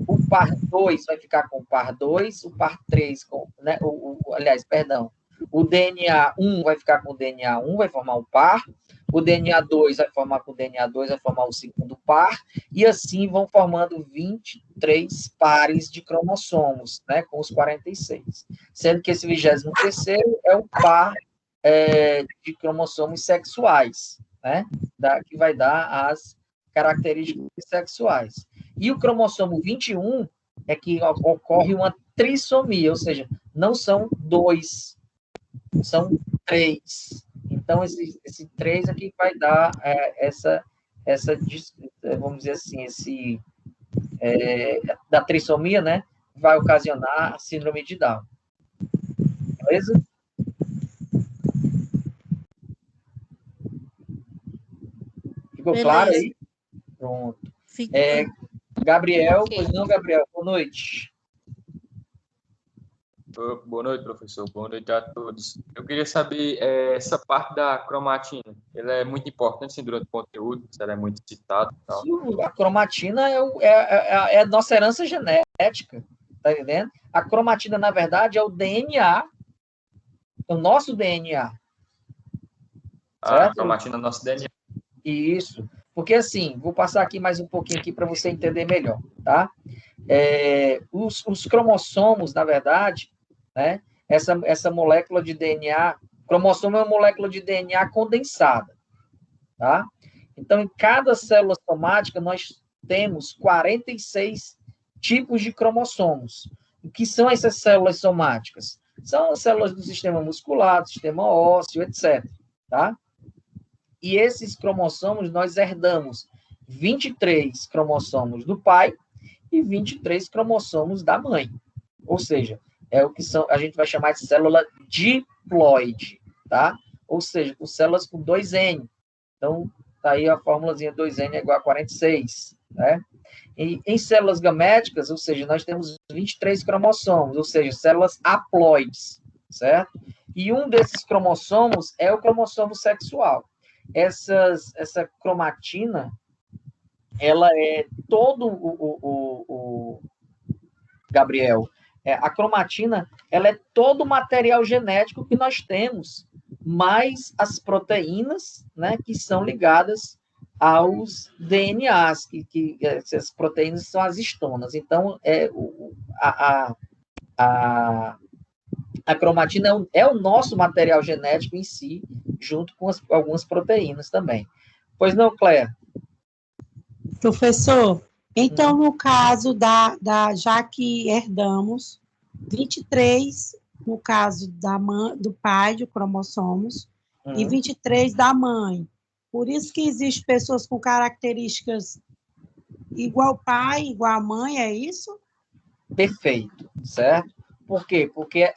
o par 2 vai ficar com o par 2, o par 3 com, né, o DNA 1 vai ficar com o DNA 1, vai formar um par, o DNA 2 vai formar com o DNA 2, vai formar o segundo par, e assim vão formando 23 pares de cromossomos, né, com os 46. Sendo que esse 23º é o par de cromossomos sexuais, né, que vai dar as características sexuais. E o cromossomo 21 é que ocorre uma trissomia, ou seja, não são 2, são 3. Então, esse 3 aqui vai dar vamos dizer assim, da trissomia, né, vai ocasionar a síndrome de Down. Beleza? Ficou claro aí? Pronto. Gabriel, pois não, Gabriel, boa noite. Boa noite, professor. Boa noite a todos. Eu queria saber essa parte da cromatina. Ela é muito importante assim, durante o conteúdo, se ela é muito citada. A cromatina é a nossa herança genética, tá entendendo? A cromatina, na verdade, é o DNA, o nosso DNA. Certo? A cromatina é o nosso DNA. Isso. Porque, assim, vou passar aqui mais um pouquinho aqui para você entender melhor, tá? Os cromossomos, na verdade, né? Essa molécula de DNA, cromossomo é uma molécula de DNA condensada, tá? Então, em cada célula somática, nós temos 46 tipos de cromossomos. O que são essas células somáticas? São as células do sistema muscular, do sistema ósseo, etc. Tá? E esses cromossomos, nós herdamos 23 cromossomos do pai e 23 cromossomos da mãe. Ou seja, é o que a gente vai chamar de célula diploide, tá? Ou seja, com células com 2N. Então, tá aí a fórmulazinha 2N é igual a 46, né? E em células gaméticas, ou seja, nós temos 23 cromossomos, ou seja, células haploides, certo? E um desses cromossomos é o cromossomo sexual. Essa cromatina, ela é todo Gabriel, a cromatina, ela é todo o material genético que nós temos, mais as proteínas, né, que são ligadas aos DNAs, que essas proteínas são as histonas. Então, a cromatina é o nosso material genético em si, junto com algumas proteínas também. Pois não, Cléia? Professor, então, no caso já que herdamos 23, no caso do pai, de cromossomos, e 23 da mãe. Por isso que existem pessoas com características igual pai, igual a mãe, é isso? Perfeito, certo? Por quê? Porque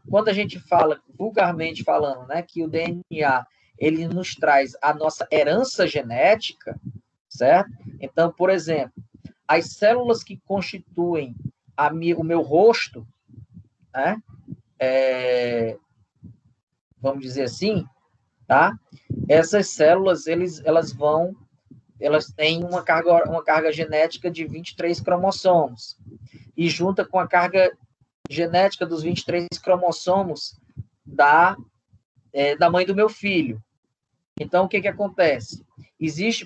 quando a gente fala, vulgarmente falando, né, que o DNA, ele nos traz a nossa herança genética, certo? Então, por exemplo, as células que constituem o meu rosto, né, vamos dizer assim, tá? Essas células, elas têm uma carga genética de 23 cromossomos. E junta com a carga genética dos 23 cromossomos da mãe do meu filho. Então, o que acontece?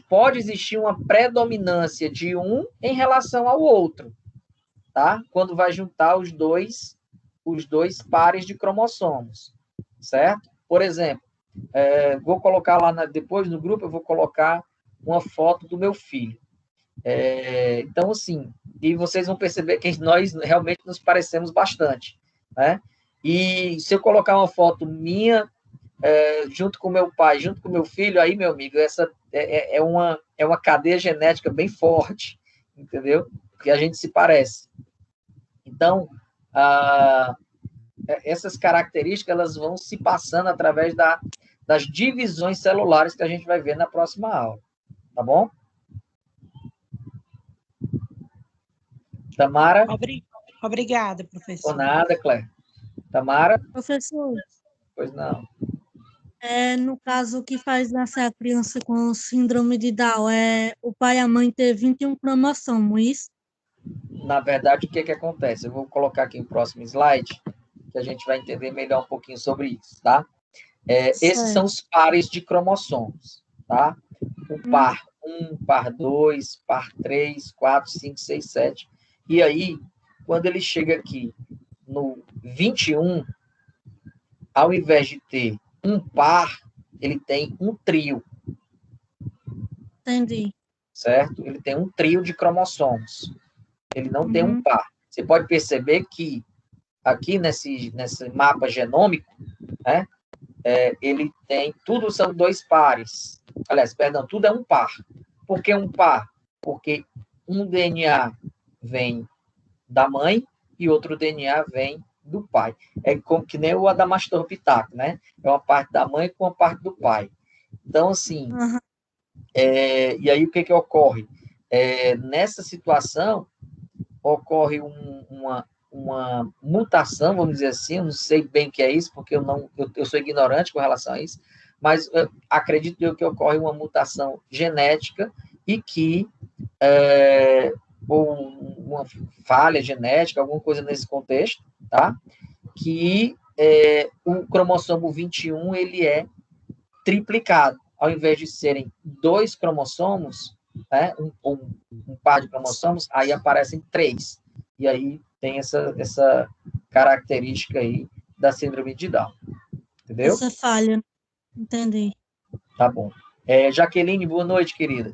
Pode existir uma predominância de um em relação ao outro, tá? Quando vai juntar os dois pares de cromossomos, certo? Por exemplo, vou colocar lá depois no grupo, eu vou colocar uma foto do meu filho. Então, assim, e vocês vão perceber que nós realmente nos parecemos bastante, né? E se eu colocar uma foto minha, junto com meu pai, junto com meu filho, aí, meu amigo, essa é uma cadeia genética bem forte, entendeu? Porque a gente se parece. Então, essas características, elas vão se passando através das divisões celulares que a gente vai ver na próxima aula, tá bom? Tamara? Obrigada, professor. Por nada, Cléia. Tamara? Professor. Pois não. No caso, o que faz nascer a criança com síndrome de Down é o pai e a mãe ter 21 cromossomos, isso? Na verdade, o que acontece? Eu vou colocar aqui no próximo slide, que a gente vai entender melhor um pouquinho sobre isso, tá? Esses são os pares de cromossomos, tá? O par 1, par 2, par 3, 4, 5, 6, 7. E aí, quando ele chega aqui no 21, ao invés de ter um par, ele tem um trio. Entendi. Certo? Ele tem um trio de cromossomos. Ele não tem um par. Você pode perceber que aqui nesse mapa genômico, né, ele tem, tudo são dois pares. Aliás, perdão, tudo é um par. Por que um par? Porque um DNA vem da mãe e outro DNA vem do pai. É como que nem o Adamastor-Pitaco, né? É uma parte da mãe com uma parte do pai. Então, assim, e aí o que ocorre? Nessa situação, ocorre uma mutação, vamos dizer assim, eu não sei bem o que é isso, porque eu sou ignorante com relação a isso, mas acredito eu que ocorre uma mutação genética e que ou uma falha genética, alguma coisa nesse contexto, tá? Que o cromossomo 21 ele é triplicado. Ao invés de serem 2 cromossomos, né, um par de cromossomos, aí aparecem 3. E aí tem essa característica aí da síndrome de Down. Entendeu? Essa falha. Entendi. Tá bom. Jaqueline, boa noite, querida.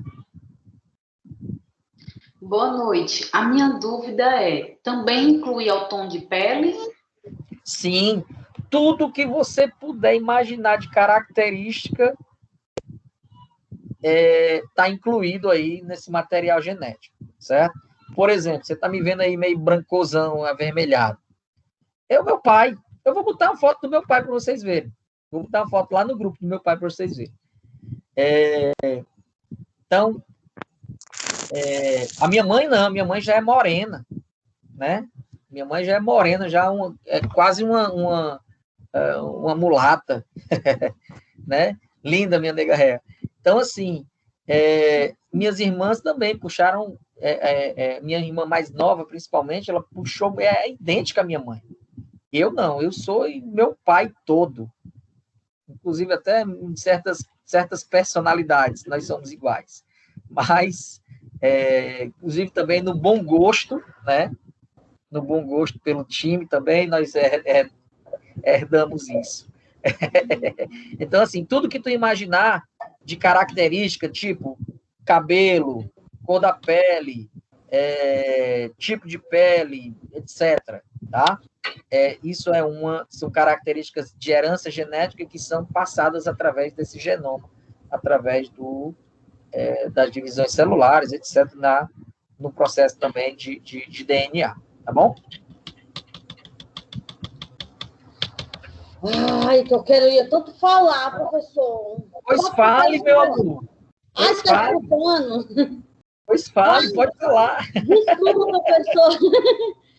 Boa noite. A minha dúvida também inclui ao tom de pele? Sim. Tudo que você puder imaginar de característica está incluído aí nesse material genético, certo? Por exemplo, você está me vendo aí meio brancosão, avermelhado. É o meu pai. Eu vou botar uma foto do meu pai para vocês verem. Vou botar uma foto lá no grupo do meu pai para vocês verem. Então, a minha mãe não, minha mãe já é morena, né? Minha mãe já é morena, já é quase uma mulata, né? Linda, minha nega ré. Então, assim, minhas irmãs também puxaram, minha irmã mais nova, principalmente, ela puxou, idêntica à minha mãe. Eu não, eu sou meu pai todo. Inclusive, até em certas personalidades, nós somos iguais. Mas, inclusive, também no bom gosto, né? No bom gosto pelo time também, nós herdamos isso. Então, assim, tudo que tu imaginar de característica, tipo cabelo, cor da pele, tipo de pele, etc., tá? Isso são características de herança genética que são passadas através desse genoma, através das divisões celulares, etc., no processo também de DNA, tá bom? Ai, que eu queria tanto falar, professor. Pois fale, meu amor. Ai, tá escutando? Pois fale, pode falar. Desculpa, professor.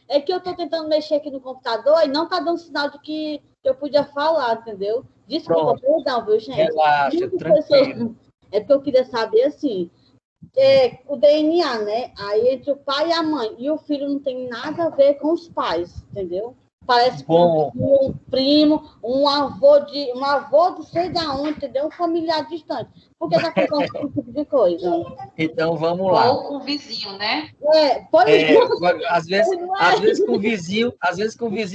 É que eu estou tentando mexer aqui no computador e não está dando sinal de que eu podia falar, entendeu? Desculpa, perdão, viu, gente? Relaxa, tranquilo. É porque eu queria saber, assim, o DNA, né? Aí entre o pai e a mãe. E o filho não tem nada a ver com os pais, entendeu? Parece um primo, um avô de sei da onde, entendeu? Um familiar distante. Por que está acontecendo esse tipo de coisa? Então, vamos lá. Ou com o vizinho, né? Às vezes com o vizinho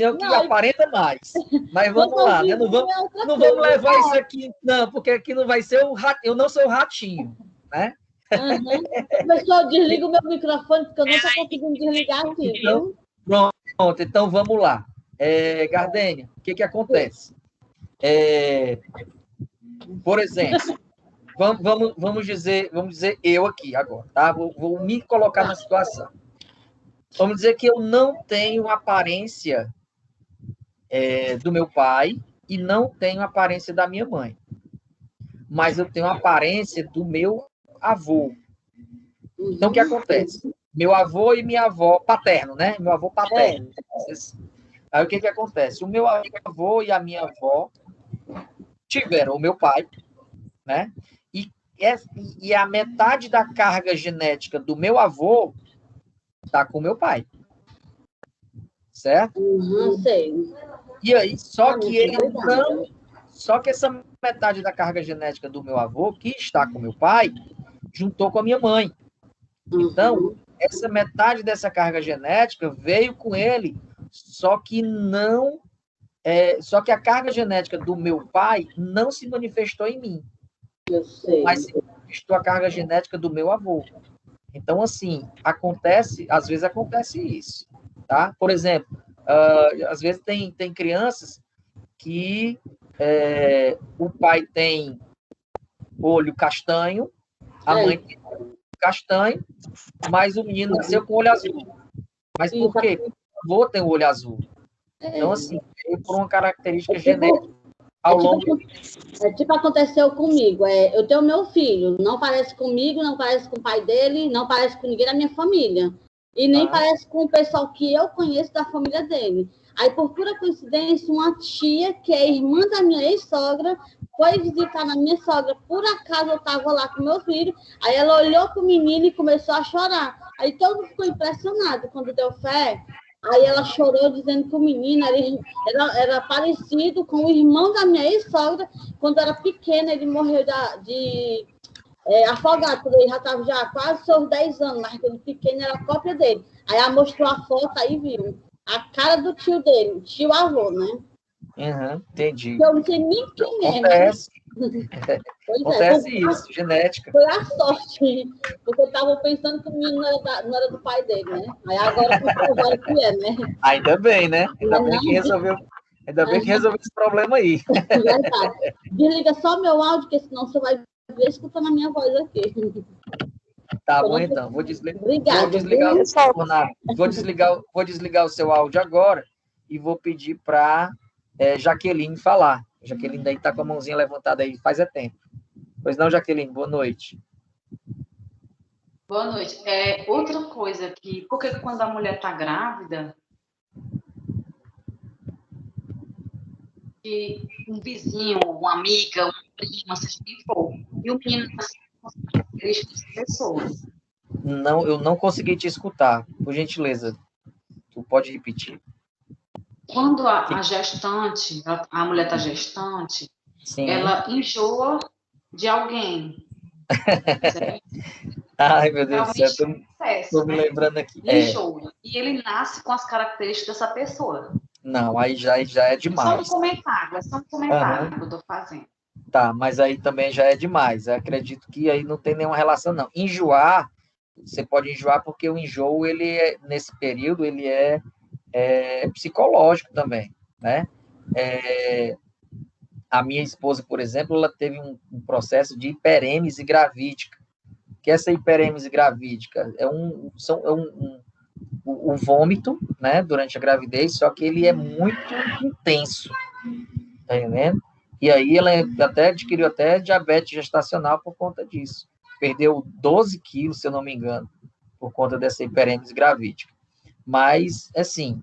é o que aparenta mais. Mas vamos lá, né? Não vamos levar isso aqui, não, porque aqui não vai ser o rato. Eu não sou o ratinho, né? Professor, desliga o meu microfone, porque eu não estou conseguindo desligar aqui, viu? Pronto, então vamos lá. Gardênia, o que acontece? Por exemplo, vamos dizer eu aqui agora, tá? Vou me colocar na situação. Vamos dizer que eu não tenho aparência do meu pai e não tenho aparência da minha mãe. Mas eu tenho a aparência do meu avô. Então, o que acontece? Meu avô e minha avó, paterno, né? Meu avô paterno. Aí, o que acontece? O meu avô e a minha avó tiveram o meu pai, né? E a metade da carga genética do meu avô está com o meu pai. Certo? Sei. E aí, só que essa metade da carga genética do meu avô, que está com o meu pai, juntou com a minha mãe. Então, essa metade dessa carga genética veio com ele, só que a carga genética do meu pai não se manifestou em mim. Eu sei. Mas se manifestou a carga genética do meu avô. Então, assim, às vezes acontece isso, tá? Por exemplo, às vezes tem crianças que o pai tem olho castanho, a mãe tem castanho, mas o menino nasceu com olho azul. Mas por quê? O avô tem o olho azul. Então, assim, veio por uma característica genética ao longo do tempo. É tipo aconteceu comigo. Eu tenho meu filho, não parece comigo, não parece com o pai dele, não parece com ninguém da minha família. E nem parece com o pessoal que eu conheço da família dele. Aí, por pura coincidência, uma tia, que é irmã da minha ex-sogra, foi visitar na minha sogra. Por acaso, eu estava lá com meu filho. Aí, ela olhou para o menino e começou a chorar. Aí, todo mundo ficou impressionado quando deu fé. Aí, ela chorou, dizendo que o menino era parecido com o irmão da minha ex-sogra. Quando era pequeno, ele morreu afogado, porque ele já estava quase seus 10 anos, mas aquele pequeno era a cópia dele. Aí, ela mostrou a foto, aí viu a cara do tio dele, tio avô, né? Entendi. Eu não sei nem quem Acontece. Pois Acontece isso, genética. Foi a sorte, porque eu estava pensando que o menino não era do pai dele, né? Aí agora comprovaram que é, né? Ainda bem, né? Ainda bem que resolveu esse problema aí. Verdade. Desliga só meu áudio, porque senão você vai ver escutando a minha voz aqui. Tá bom, então. Vou desligar o seu áudio agora e vou pedir para Jaqueline falar. A Jaqueline daí está com a mãozinha levantada aí faz tempo. Pois não, Jaqueline, boa noite. Boa noite. Outra coisa porque quando a mulher está grávida, que um vizinho, uma amiga, uma prima, seja quem for, e o menino nasce com as características de pessoas. Não, eu não consegui te escutar. Por gentileza, tu pode repetir. Quando a gestante, a mulher está gestante, Sim. Ela enjoa de alguém. Ai, meu Deus do céu, estou me lembrando aqui. Enjoa. E ele nasce com as características dessa pessoa. Não, aí já é demais. É só um comentário que eu estou fazendo. Tá, mas aí também já é demais. Eu acredito que aí não tem nenhuma relação, não. Enjoar, você pode enjoar porque o enjoo, nesse período, ele é psicológico também, né? A minha esposa, por exemplo, ela teve um processo de hiperêmese gravídica. Que essa hiperêmese gravídica o vômito, né, durante a gravidez, só que ele é muito intenso, tá entendendo? E aí ela até adquiriu diabetes gestacional por conta disso. Perdeu 12 quilos, se eu não me engano, por conta dessa hiperêmese gravídica. Mas, assim,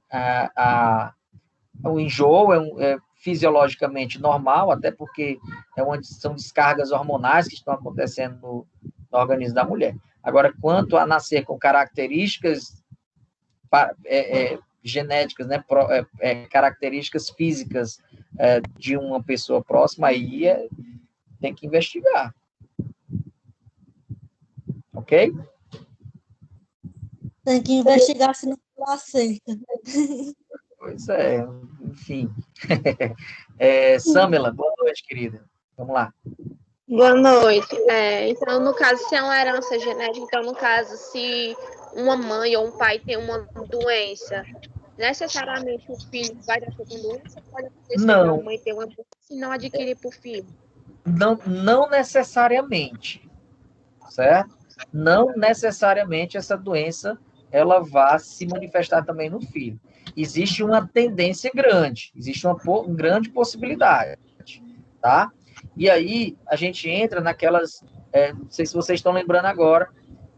o enjoo é fisiologicamente normal, até porque são descargas hormonais que estão acontecendo no organismo da mulher. Agora, quanto a nascer com características genéticas, né, características físicas de uma pessoa próxima, aí tem que investigar. Ok? Tem que investigar se não aceita. Pois é, enfim. Samela, boa noite, querida. Vamos lá. Boa noite. Então, no caso, se é uma herança genética, então, no caso, se uma mãe ou um pai tem uma doença, necessariamente o filho vai nascer com doença? Pode acontecer não. A mãe ter uma doença e não adquirir para o filho? Não necessariamente, certo? Não necessariamente essa doença ela vai se manifestar também no filho. Existe uma tendência grande, existe uma grande possibilidade, tá? E aí, a gente entra naquelas, não sei se vocês estão lembrando agora,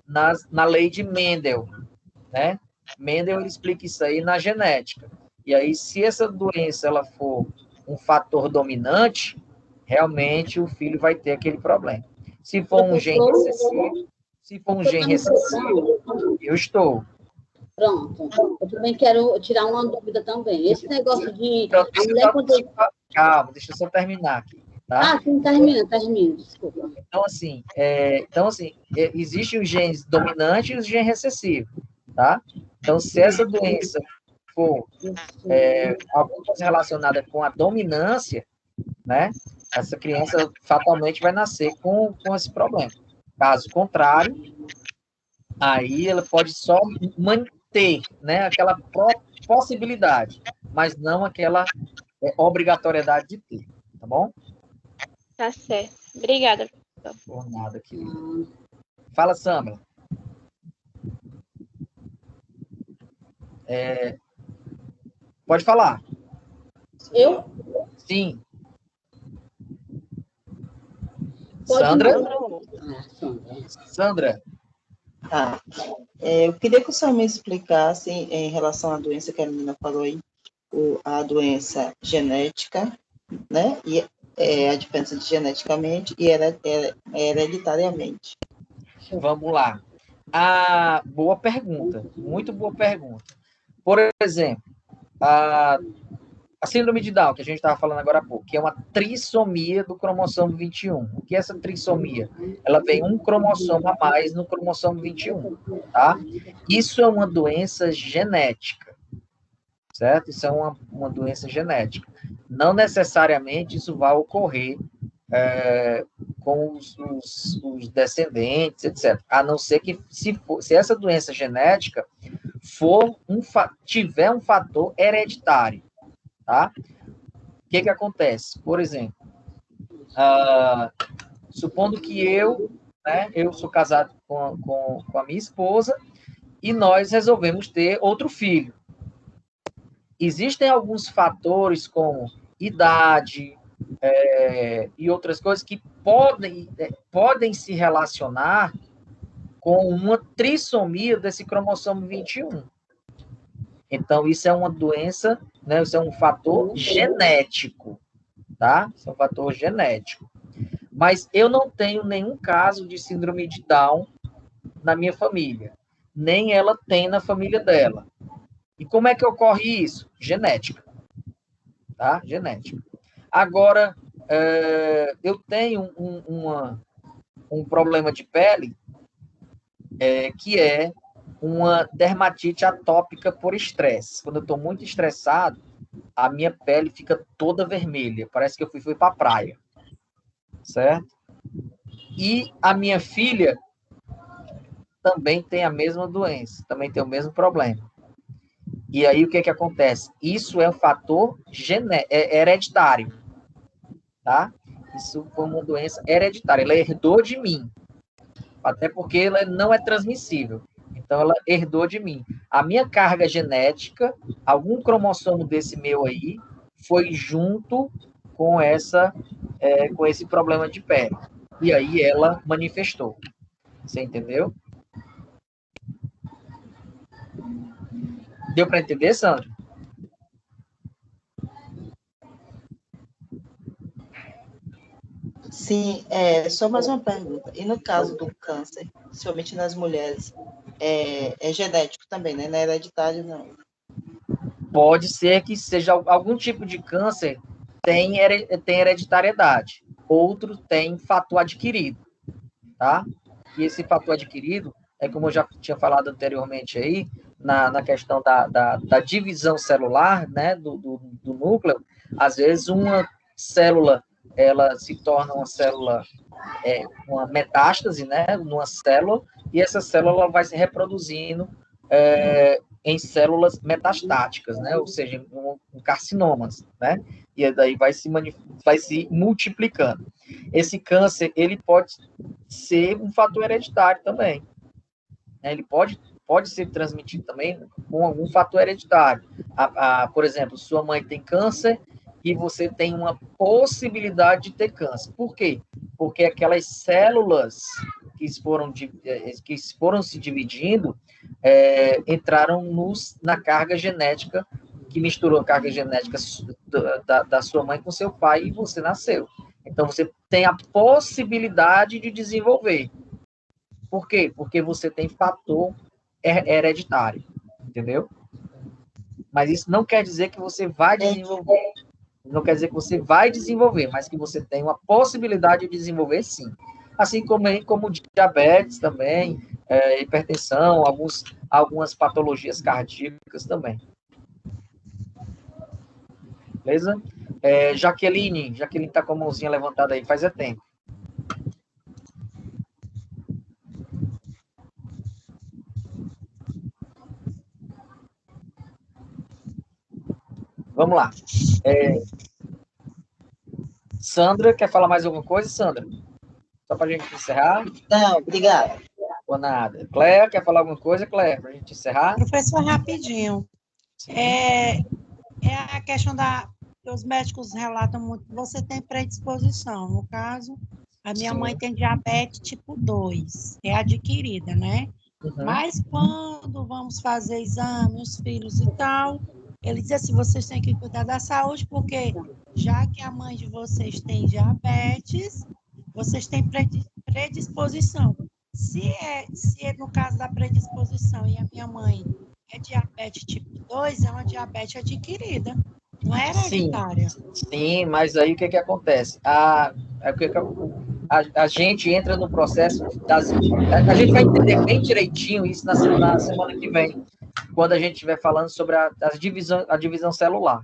na lei de Mendel, né? Mendel ele explica isso aí na genética. E aí, se essa doença ela for um fator dominante, realmente o filho vai ter aquele problema. Se for um gene recessivo, eu estou. Pronto. Eu também quero tirar uma dúvida também. Esse negócio de... Calma, deixa eu só terminar aqui. Tá? Sim, termina, desculpa. Então, assim, existem os genes dominantes e os genes recessivos, tá? Então, se essa doença for alguma coisa relacionada com a dominância, né? Essa criança fatalmente vai nascer com esse problema. Caso contrário, aí ela pode só manter, né, aquela possibilidade, mas não aquela obrigatoriedade de ter, tá bom? Tá certo. Obrigada. Por nada, querida. Fala, Samela. Pode falar. Eu? Sim. Pode Sandra? Sandra. Tá. Eu queria que o senhor me explicasse em relação à doença que a menina falou aí, a doença genética, né? E a diferença de geneticamente e hereditariamente. Vamos lá. Boa pergunta, muito boa pergunta. Por exemplo, a síndrome de Down, que a gente estava falando agora há pouco, que é uma trissomia do cromossomo 21. O que é essa trissomia? Ela vem um cromossomo a mais no cromossomo 21, tá? Isso é uma doença genética, certo? Isso é uma doença genética. Não necessariamente isso vai ocorrer com os descendentes, etc. A não ser que, se essa doença genética tiver um fator hereditário, tá? O que acontece? Por exemplo, supondo que eu sou casado com a minha esposa e nós resolvemos ter outro filho. Existem alguns fatores como idade e outras coisas que podem se relacionar com uma trissomia desse cromossomo 21. Então, isso é uma doença, né? Isso é um fator genético, tá? Isso é um fator genético. Mas eu não tenho nenhum caso de síndrome de Down na minha família. Nem ela tem na família dela. E como é que ocorre isso? Genética. Tá? Genética. Agora, eu tenho um problema de pele que é uma dermatite atópica por estresse. Quando eu estou muito estressado, a minha pele fica toda vermelha. Parece que eu fui para a praia. Certo? E a minha filha também tem a mesma doença, também tem o mesmo problema. E aí, o que acontece? Isso é um fator hereditário, tá? Isso foi uma doença hereditária. Ela herdou de mim. Até porque ela não é transmissível. Então, ela herdou de mim. A minha carga genética, algum cromossomo desse meu aí, foi junto com esse problema de pele. E aí, ela manifestou. Você entendeu? Deu para entender, Sandra? Sim, só mais uma pergunta. E no caso do câncer, principalmente nas mulheres, é genético também, né? Não é hereditário, não. Pode ser que seja algum tipo de câncer tem hereditariedade. Outro tem fator adquirido, tá? E esse fator adquirido como eu já tinha falado anteriormente aí, na questão da divisão celular, né, do núcleo. Às vezes uma célula ela se torna uma célula, uma metástase, né, numa célula, e essa célula vai se reproduzindo em células metastáticas, né, ou seja, em carcinomas, né, e daí vai se multiplicando. Esse câncer, ele pode ser um fator hereditário também, né, ele pode ser transmitido também com algum fator hereditário. Por exemplo, sua mãe tem câncer e você tem uma possibilidade de ter câncer. Por quê? Porque aquelas células que foram se dividindo entraram na carga genética, que misturou a carga genética da sua mãe com seu pai e você nasceu. Então, você tem a possibilidade de desenvolver. Por quê? Porque você tem fator hereditário, entendeu? Mas isso não quer dizer que você vai desenvolver. Não quer dizer que você vai desenvolver, mas que você tem uma possibilidade de desenvolver, sim. Assim como diabetes também, hipertensão, algumas patologias cardíacas também. Beleza? Jaqueline está com a mãozinha levantada aí, faz tempo. Vamos lá. Sandra, quer falar mais alguma coisa, Sandra? Só para a gente encerrar? Não, obrigada. Ou nada. Cléia, quer falar alguma coisa, Cléia, para a gente encerrar? Professor, rapidinho. É a questão os médicos relatam muito que você tem predisposição. No caso, a minha mãe tem diabetes tipo 2, é adquirida, né? Mas quando vamos fazer exame, os filhos e tal, ele diz assim, vocês têm que cuidar da saúde, porque já que a mãe de vocês tem diabetes, vocês têm predisposição. Se é no caso da predisposição e a minha mãe é diabetes tipo 2, é uma diabetes adquirida, não é hereditária. Sim, mas aí o que acontece? A gente entra no processo a gente vai entender bem direitinho isso na semana que vem, quando a gente estiver falando sobre a divisão celular.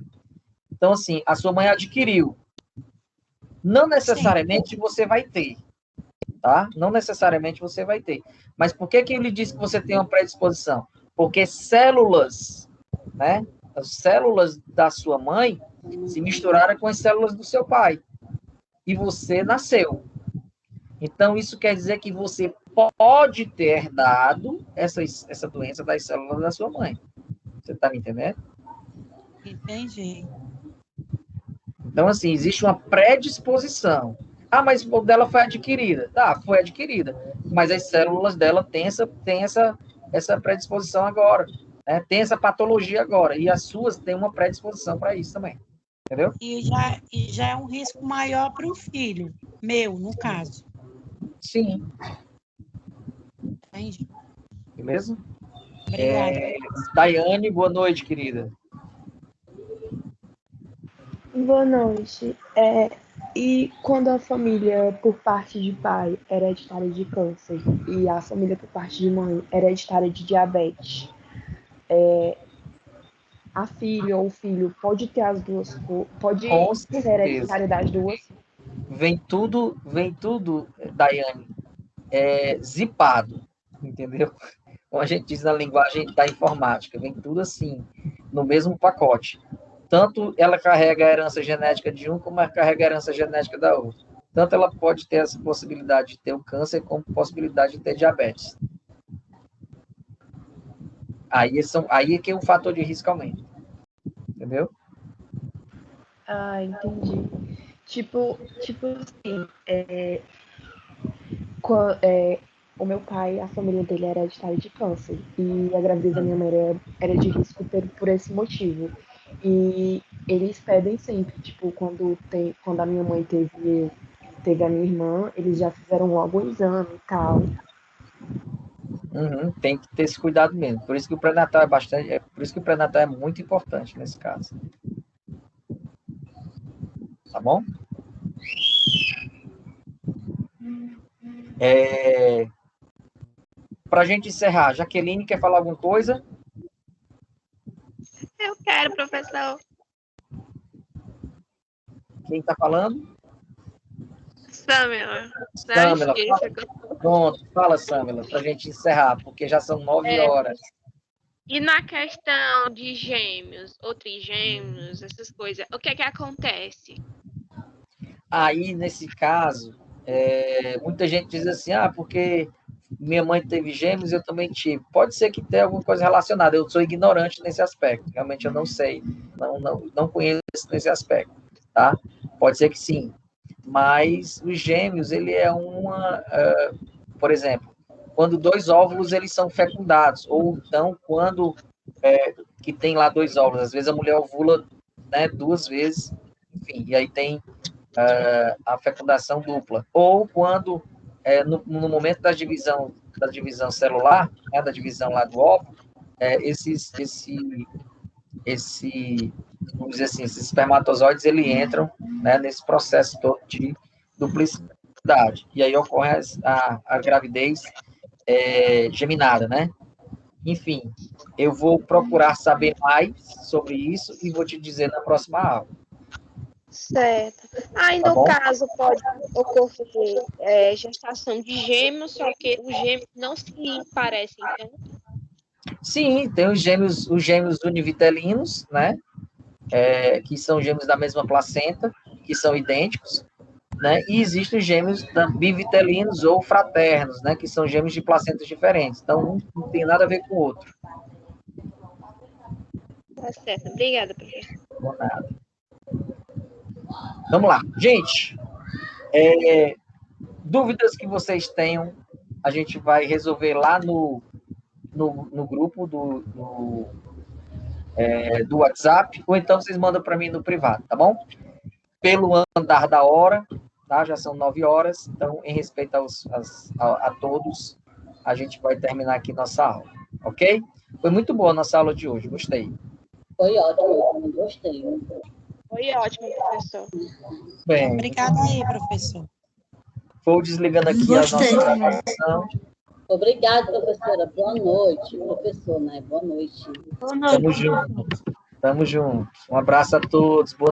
Então, assim, a sua mãe adquiriu. Não necessariamente você vai ter, tá? Não necessariamente você vai ter. Mas por que ele diz que você tem uma predisposição? Porque células, né? As células da sua mãe se misturaram com as células do seu pai. E você nasceu. Então, isso quer dizer que você pode ter herdado essa doença das células da sua mãe. Você está me entendendo? Entendi. Então, assim, existe uma predisposição. Ah, mas o dela foi adquirida. Tá, foi adquirida. Mas as células dela têm essa predisposição agora. Né? Tem essa patologia agora. E as suas têm uma predisposição para isso também. Entendeu? E já é um risco maior para o filho, meu, no caso. Sim. Entendi. Beleza? Obrigada. Daiane, boa noite, querida. Boa noite. E quando a família por parte de pai é hereditária de câncer e a família por parte de mãe é hereditária de diabetes, a filha ou o filho pode ter as duas, pode ser hereditária das duas? Vem tudo, Daiane, zipado, entendeu? Como a gente diz na linguagem da informática, vem tudo assim, no mesmo pacote. Tanto ela carrega a herança genética de um, como ela carrega a herança genética da outra. Tanto ela pode ter essa possibilidade de ter o câncer, como possibilidade de ter diabetes. Aí é que o fator de risco aumenta. Entendeu? Ah, entendi. Tipo assim, o meu pai, a família dele era hereditária de câncer, e a gravidez da minha mãe era de risco por esse motivo. E eles pedem sempre, tipo, quando a minha mãe teve a minha irmã, eles já fizeram logo o exame e tal. Tem que ter esse cuidado mesmo. Por isso que o pré-natal por isso que o pré-natal é muito importante nesse caso. Tá bom? Para a gente encerrar, Jaqueline quer falar alguma coisa? Eu quero, professor. Quem está falando? Samela. Pronto, fala, Samela, para a gente encerrar, porque já são 9 horas. E na questão de gêmeos, ou trigêmeos, essas coisas, o que é que acontece? Aí, nesse caso, muita gente diz assim, porque minha mãe teve gêmeos, eu também tive. Pode ser que tenha alguma coisa relacionada, eu sou ignorante nesse aspecto, realmente eu não sei, não conheço nesse aspecto, tá? Pode ser que sim, mas os gêmeos, ele é por exemplo, quando 2 óvulos, eles são fecundados, ou então quando que tem lá 2 óvulos, às vezes a mulher ovula, né, 2 vezes, enfim, e aí tem a fecundação dupla, ou quando no momento da divisão celular, né, da divisão lá do óvulo, vamos dizer assim, esses espermatozoides, eles entram, né, nesse processo todo de duplicidade, e aí ocorre a gravidez geminada, né? Enfim, eu vou procurar saber mais sobre isso e vou te dizer na próxima aula. Certo. Aí, no caso, pode ocorrer gestação de gêmeos, só que os gêmeos não se parecem, então? Sim, tem os gêmeos univitelinos, né? Que são gêmeos da mesma placenta, que são idênticos, né? E existem os gêmeos bivitelinos ou fraternos, né? Que são gêmeos de placentas diferentes. Então, um não tem nada a ver com o outro. Tá certo. Obrigada, professor. Por nada. Vamos lá. Gente, dúvidas que vocês tenham, a gente vai resolver lá no grupo do WhatsApp, ou então vocês mandam para mim no privado, tá bom? Pelo andar da hora, tá? Já são 9 horas, então, em respeito a todos, a gente vai terminar aqui nossa aula, ok? Foi muito boa a nossa aula de hoje, gostei. Foi ótimo, gostei. Foi ótimo, professor. Bem, Obrigada aí, professor. vou desligando aqui Gostei a nossa também. gravação. Obrigada, professora. Boa noite, professor, né? Boa noite. Boa noite. Tamo junto. Tamo junto. Um abraço a todos. Boa